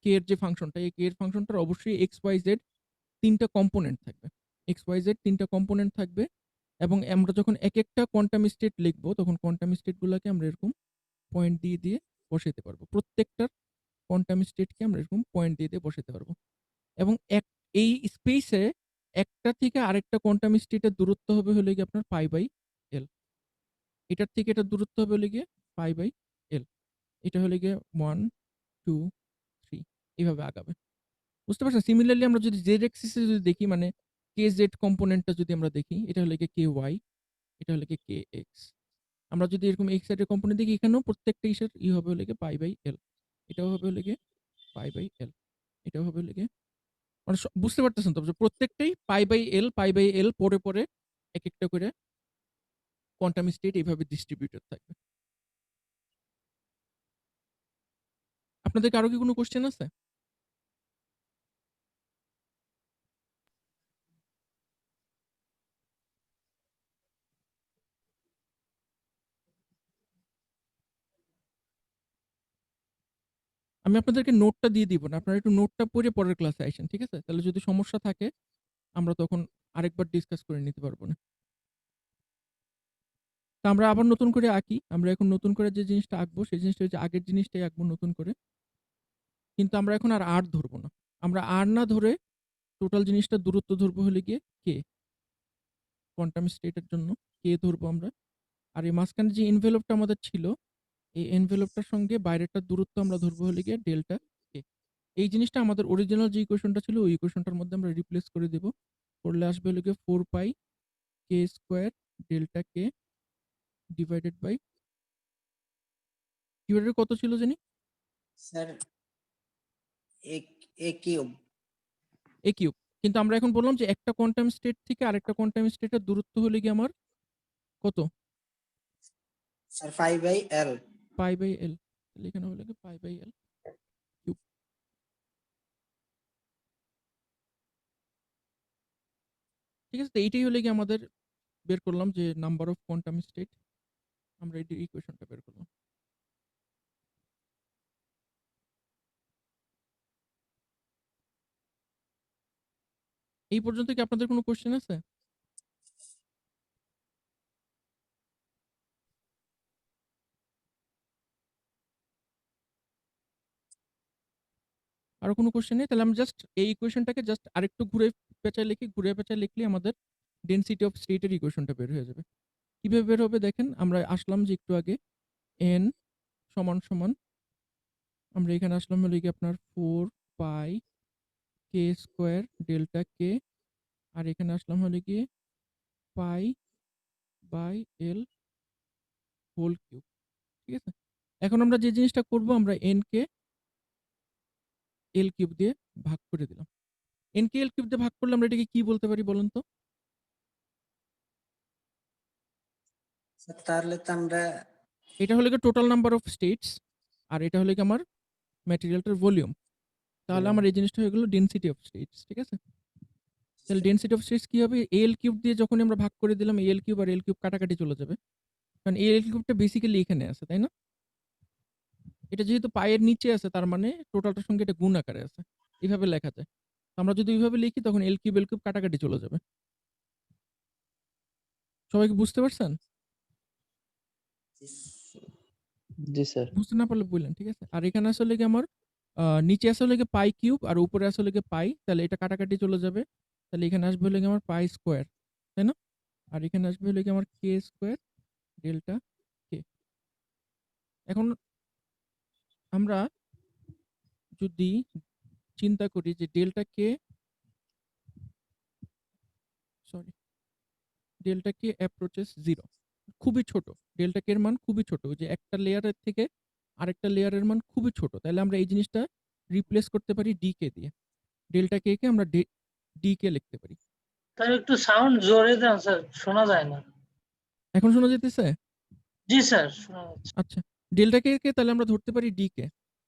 k এর যে ফাংশনটা, এই k এর ফাংশনটার অবশ্যই x, y, z ৩ টা কম্পোনেন্ট থাকবে। x, y, z ৩ টা কম্পোনেন্ট থাকবে এবং আমরা যখন একেকটা কোয়ান্টাম স্টেট লিখবো, তখন কোয়ান্টাম স্টেট গুলাকে আমরা এরকম পয়েন্ট দিয়ে বসাইতে পারবো। প্রত্যেকটার কোয়ান্টাম স্টেটকে আমরা এরকম পয়েন্ট দিয়ে বসাতে পারবো। এবং এই স্পেসে একটা থেকে আরেকটা কোয়ান্টাম স্টেটের দূরত্ব হবে হলো গিয়ে আপনার পাই বাই এল। এটার থেকে এটার দূরত্ব হবে হলো গিয়ে পাই বাই এল। এটা হলো গিয়ে 1, 2, 3 এভাবে আগাবে। বুঝতে পারছেন? সিমিলারলি আমরা যদি জেড এক্সিসে যদি দেখি, মানে কে জেড কম্পোনেন্টটা যদি আমরা দেখি, এটা হলো গিয়ে কে ওয়াই, এটা হলো গিয়ে কে এক্স। আমরা যদি এরকম এক্স সাইডের কম্পোনেন্ট দেখি, এখানেও প্রত্যেকটা ইসের হবে হলো গিয়ে পাই বাই এল। এটাও হবে হলো গিয়ে পাই বাই এল। এটাও হবে হলো গিয়ে, মানে বুঝতে পারতেছেন তো যে প্রত্যেকটাই পাই বাই এল পরে একেকটা করে কোয়ান্টাম স্টেট এইভাবে ডিস্ট্রিবিউটেড থাকবে। আপনাদের কারো কি কোনো কোশ্চেন আছে? আমি আপনাদেরকে নোটটা দিয়ে দিব না। আপনারা একটু নোটটা পড়ে পরের ক্লাসে আইসেন। ঠিক আছে? তাহলে যদি সমস্যা থাকে আমরা তখন আরেকবার ডিসকাস করে নিতে পারবো না। তো আমরা আবার নতুন করে আঁকি। আমরা এখন নতুন করে যে জিনিসটা আঁকবো, সেই জিনিসটা হচ্ছে আগের জিনিসটাই আঁকবো নতুন করে। কিন্তু আমরা এখন আর আর ধরবো না। আমরা আর না ধরে টোটাল জিনিসটার দূরত্ব ধরবো হলো গিয়ে কে। কোয়ান্টাম স্টেটের জন্য কে ধরবো আমরা। আর এই মাঝখানে যে এনভেলপটা আমাদের ছিল, এই এনভেলপটার সঙ্গে বাইরেরটার দূরত্ব আমরা ধরবো হলো গিয়ে ডেল্টা কে। এই জিনিসটা আমাদের অরিজিনাল যে ইকুয়েশনটা ছিল, ওই ইকুয়েশনটার মধ্যে আমরা রিপ্লেস করে দেব। করলে আসবে হলো গিয়ে 4 পাই কে স্কোয়ার ডেল্টা কে ডিভাইডেড বাই কত ছিল জানি? Sir a cube. A cube. কিন্তু আমরা এখন বললাম যে একটা কোয়ান্টাম স্টেট থেকে আরেকটা কোয়ান্টাম স্টেটের দূরত্ব হলে গিয়ে আমার কত? Sir pi by L. Pi by L. তাহলে এখানে হলো গিয়ে পাই বাই এল কিউব। ঠিক আছে? তো এইটাই হলো গিয়ে আমাদের বের করলাম যে নাম্বার অফ কোয়ান্টাম স্টেট। আমরা এই ইকুয়েশনটা বের করলাম। এই পর্যন্ত কি আপনাদের কোনো কোশ্চেন আছে? আরো কোনো কোশ্চেন নেই? তাহলে আমি জাস্ট এই ইকুয়েশনটাকে জাস্ট আরেকটু ঘুরে পেঁচায় লিখি। ঘুরে পেঁচায় লিখলে আমাদের ডেনসিটি অফ স্টেটের ইকুয়েশনটা বের হয়ে যাবে। কিভাবে বের হবে দেখেন, আমরা আসলাম যে একটু আগে n সমান আমরা এখানে আসলাম হলো গিয়ে আপনার 4 পাই কে স্কোয়ার ডেল্টা কে, আর এখানে আসলাম হলো গিয়ে pi by L whole cube. ঠিক আছে? এখন আমরা যে জিনিসটা করব, আমরা n কে এল কিউব দিয়ে ভাগ করে দিলাম। n কে এল কিউব দিয়ে ভাগ করলে আমরা এটাকে কি বলতে পারি বলুন তো? স্যার তাহলে তো আমরা এটা হলো গিয়ে টোটাল নাম্বার অফ স্টেটস, আর এটা হলো গিয়ে আমার ম্যাটেরিয়ালটার ভলিউম। তাহলে আমার এই জিনিসটা হয়ে গেল ডেনসিটি অফ স্টেটস। ঠিক আছে? তাহলে ডেনসিটি অফ স্টেটস কি হবে? এল কিউব দিয়ে যখন আমরা ভাগ করে দিলাম, এল কিউব আর এল কিউব কাটাকাটি চলে যাবে। কারণ এল কিউবটা বেসিক্যালি এখানে আছে, তাই না? এটা যেহেতু পায়ের নিচে আছে, তার মানে টোটালটার সঙ্গে এটা গুণ আকারে আছে। এভাবে লেখা যায়। তো আমরা যদি ওইভাবে লিখি, তখন এল কিউব কাটাকাটি চলে যাবে। সবাই কি বুঝতে পারছেন? জি স্যার। বুঝতে না পারলে বললেন, ঠিক আছে? আর এখানে আসলে কি আমার নিচে আছে হলো গিয়ে পাই কিউব আর উপরে আছে হলো গিয়ে পাই, তাহলে এটা কাটাকাটি চলে যাবে। তাহলে এখানে আসবে হলো গিয়ে আমার পাই স্কোয়ার, তাই না? আর এখানে আসবে হলো গিয়ে আমার কে স্কোয়ার ডেল্টা কে। এখন আমরা যদি চিন্তা করি যে ডেল্টা কে অ্যাপ্রোচেস 0, খুবই ছোট। ডেল্টা কে এর মান খুবই ছোট, ওই যে একটা লেয়ারের থেকে আরেকটা লেয়ারের মান খুবই ছোট। তাহলে আমরা এই জিনিসটা রিপ্লেস করতে পারি ডি কে দিয়ে। ডেল্টা কে কে আমরা ডি কে লিখতে পারি। স্যার একটু সাউন্ড জোরে দেন স্যার, শোনা যায় না। এখন শোনা যেতেছে? জি স্যার, শোনা যাচ্ছে। আচ্ছা, ডেল্টা কে কে তাহলে আমরা ধরতে পারি ডি কে।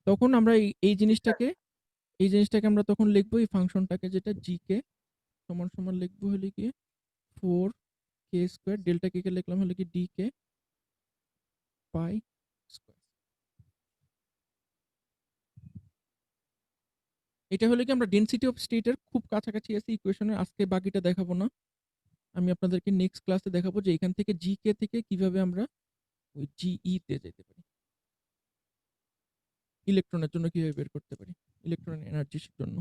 তখন আমরা এই জিনিসটাকে আমরা তখন লিখবো এই ফাংশনটাকে, যেটা জি কে সমান সমান লিখবো হলে কি 4 কে স্কোয়ার, ডেল্টা কে কে লিখলাম হলে কি ডি কে পাই স্কোয়ার। এটা হলে কি আমরা ডেনসিটি অফ স্টেটের খুব কাছাকাছি আছি ইকুয়েশনের। আজকে বাকিটা দেখাবো না, আমি আপনাদেরকে নেক্সট ক্লাসে দেখাবো যে এখান থেকে জি কে থেকে কিভাবে আমরা ওই জিই তে যেতে পারি, ইলেকট্রনের জন্য কিভাবে বের করতে পারি, ইলেকট্রন এনার্জির জন্য।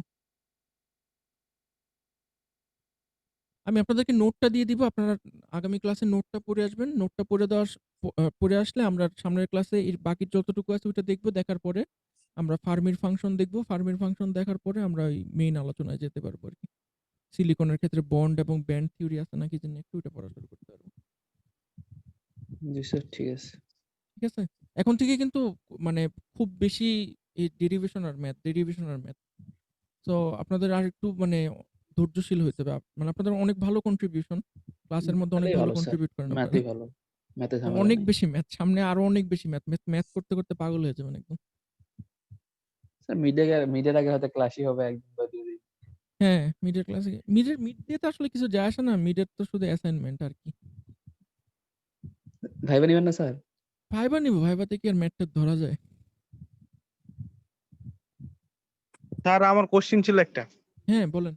আমি আপনাদেরকে নোটটা দিয়ে দিব, আপনারা আগামী ক্লাসে নোটটা পড়ে আসবেন। নোটটা পড়ে আসলে আমরা সামনের ক্লাসে এর বাকি যতটুকু আছে ওইটা দেখবো। দেখার পরে আমরা ফার্মির ফাংশন দেখবো। ফার্মির ফাংশন দেখার পরে আমরা ওই মেইন আলোচনায় যেতে পারবো আর কি। সিলিকনের ক্ষেত্রে বন্ড এবং ব্যান্ড থিওরি আছে নাকি জন্য একটু ওটা পড়া শুরু করতে পারবো। জি স্যার, ঠিক আছে। ঠিক আছে? এখন থেকে কিন্তু মানে খুব বেশি এই ডেরিভেশন আর ম্যাথ। তো আপনাদের আর একটু মানে ধৈর্যশীল হইতে হবে। মানে আপনাদের অনেক ভালো কন্ট্রিবিউশন, ক্লাসের মধ্যে অনেক ম্যাথেই ভালো ভালো স্যার, কন্ট্রিবিউট করেন আপনারা। ম্যাথই ভালো, ম্যাথে ঝামেলা অনেক নেই। বেশি ম্যাথ, সামনে আরো অনেক বেশি ম্যাথ করতে করতে পাগল হয়ে যাবেন একদম। স্যার মিডের আগে হয়তো ক্লাসই হবে একদিন বা 2 দিন। হ্যাঁ, মিডের ক্লাসে মিড দিয়ে তো আসলে কিছু যায় আসে না। মিডের তো শুধু অ্যাসাইনমেন্ট আর কি। ভাইবা নিবেন না স্যার? ভাইবা নিব, ভাইবাতে কি আর ম্যাথটা ধরা যায়? স্যার আমার কোশ্চেন ছিল একটা। হ্যাঁ, বলেন।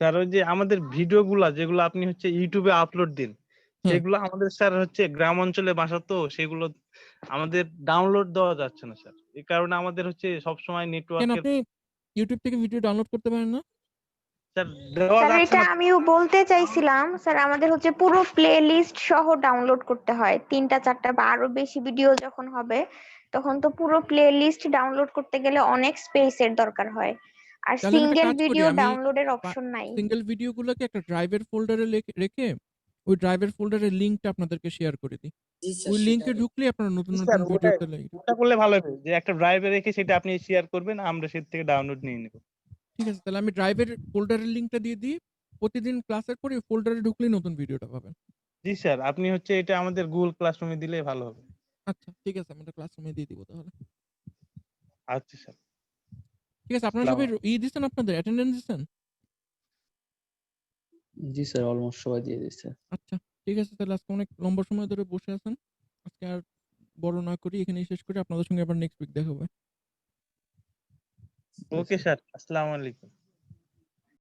স্যার ওই যে আমাদের ভিডিওগুলা যেগুলো আপনি হচ্ছে ইউটিউবে আপলোড দিন, হ্যাঁ। সেগুলো আমাদের স্যার হচ্ছে গ্রাম অঞ্চলে বাসা, তো সেগুলো আমাদের ডাউনলোড দেওয়া যাচ্ছে না স্যার। এই কারণে আমাদের হচ্ছে সবসময় কেন নেটওয়ার্কের আপনি ইউটিউব থেকে ভিডিও ডাউনলোড করতে পারেন না? স্যার দেওয়া স্যার যাচ্ছে এটা না। আমিও বলতে চাইছিলাম স্যার, আমাদের হচ্ছে পুরো প্লে লিস্ট সহ ডাউনলোড করতে হয়। 3টা 4টা বা আরো বেশি ভিডিও যখন হবে তখন তো পুরো প্লে লিস্ট ডাউনলোড করতে গেলে অনেক স্পেসের দরকার হয়, আর তাহলে আমি একটা সিঙ্গেল কাজ করি, ভিডিও আমি ডাউনলোডের অপশন নাই। সিঙ্গেল ভিডিওগুলোকে একটা ড্রাইভের ফোল্ডারে রেখে ওই ড্রাইভের ফোল্ডারের লিংকটা আপনাদেরকে শেয়ার করে দিই। জি স্যার, ওই লিংকে সেটাই। ঢুকলে আপনারা নতুন স্যার নতুন ভিডিও পেলে। ওটা করলে ভালো হবে, যে একটা ড্রাইভে রেখে সেটা আপনি শেয়ার করবেন, আমরা সেটা থেকে ডাউনলোড নিয়ে নেব। ঠিক আছে, তাহলে আমি ড্রাইভের ফোল্ডারের লিংকটা দিয়ে দিই। প্রতিদিন ক্লাসের পরে ফোল্ডারে ঢুকলেই নতুন ভিডিওটা পাবেন। জি স্যার, আপনি হচ্ছে এটা আমাদের গুগল ক্লাসরুমে দিলে ভালো হবে। আচ্ছা, ঠিক আছে, আমি এটা ক্লাসরুমে দিয়ে দিব তাহলে। আচ্ছা স্যার। ঠিক আছে, আপনারা সবাই দিচ্ছেন, আপনাদের অ্যাটেন্ডেন্স দিচ্ছেন? জি স্যার, অলমোস্ট সবাই দিয়ে দিচ্ছে। আচ্ছা, ঠিক আছে, তাহলে আজকে অনেক লম্বা সময় ধরে বসে আছেন। আজকে আর বড় না করি, এখানেই শেষ করি। আপনাদের সঙ্গে আবার নেক্সট উইক দেখা হবে। ওকে স্যার, আসসালামু আলাইকুম।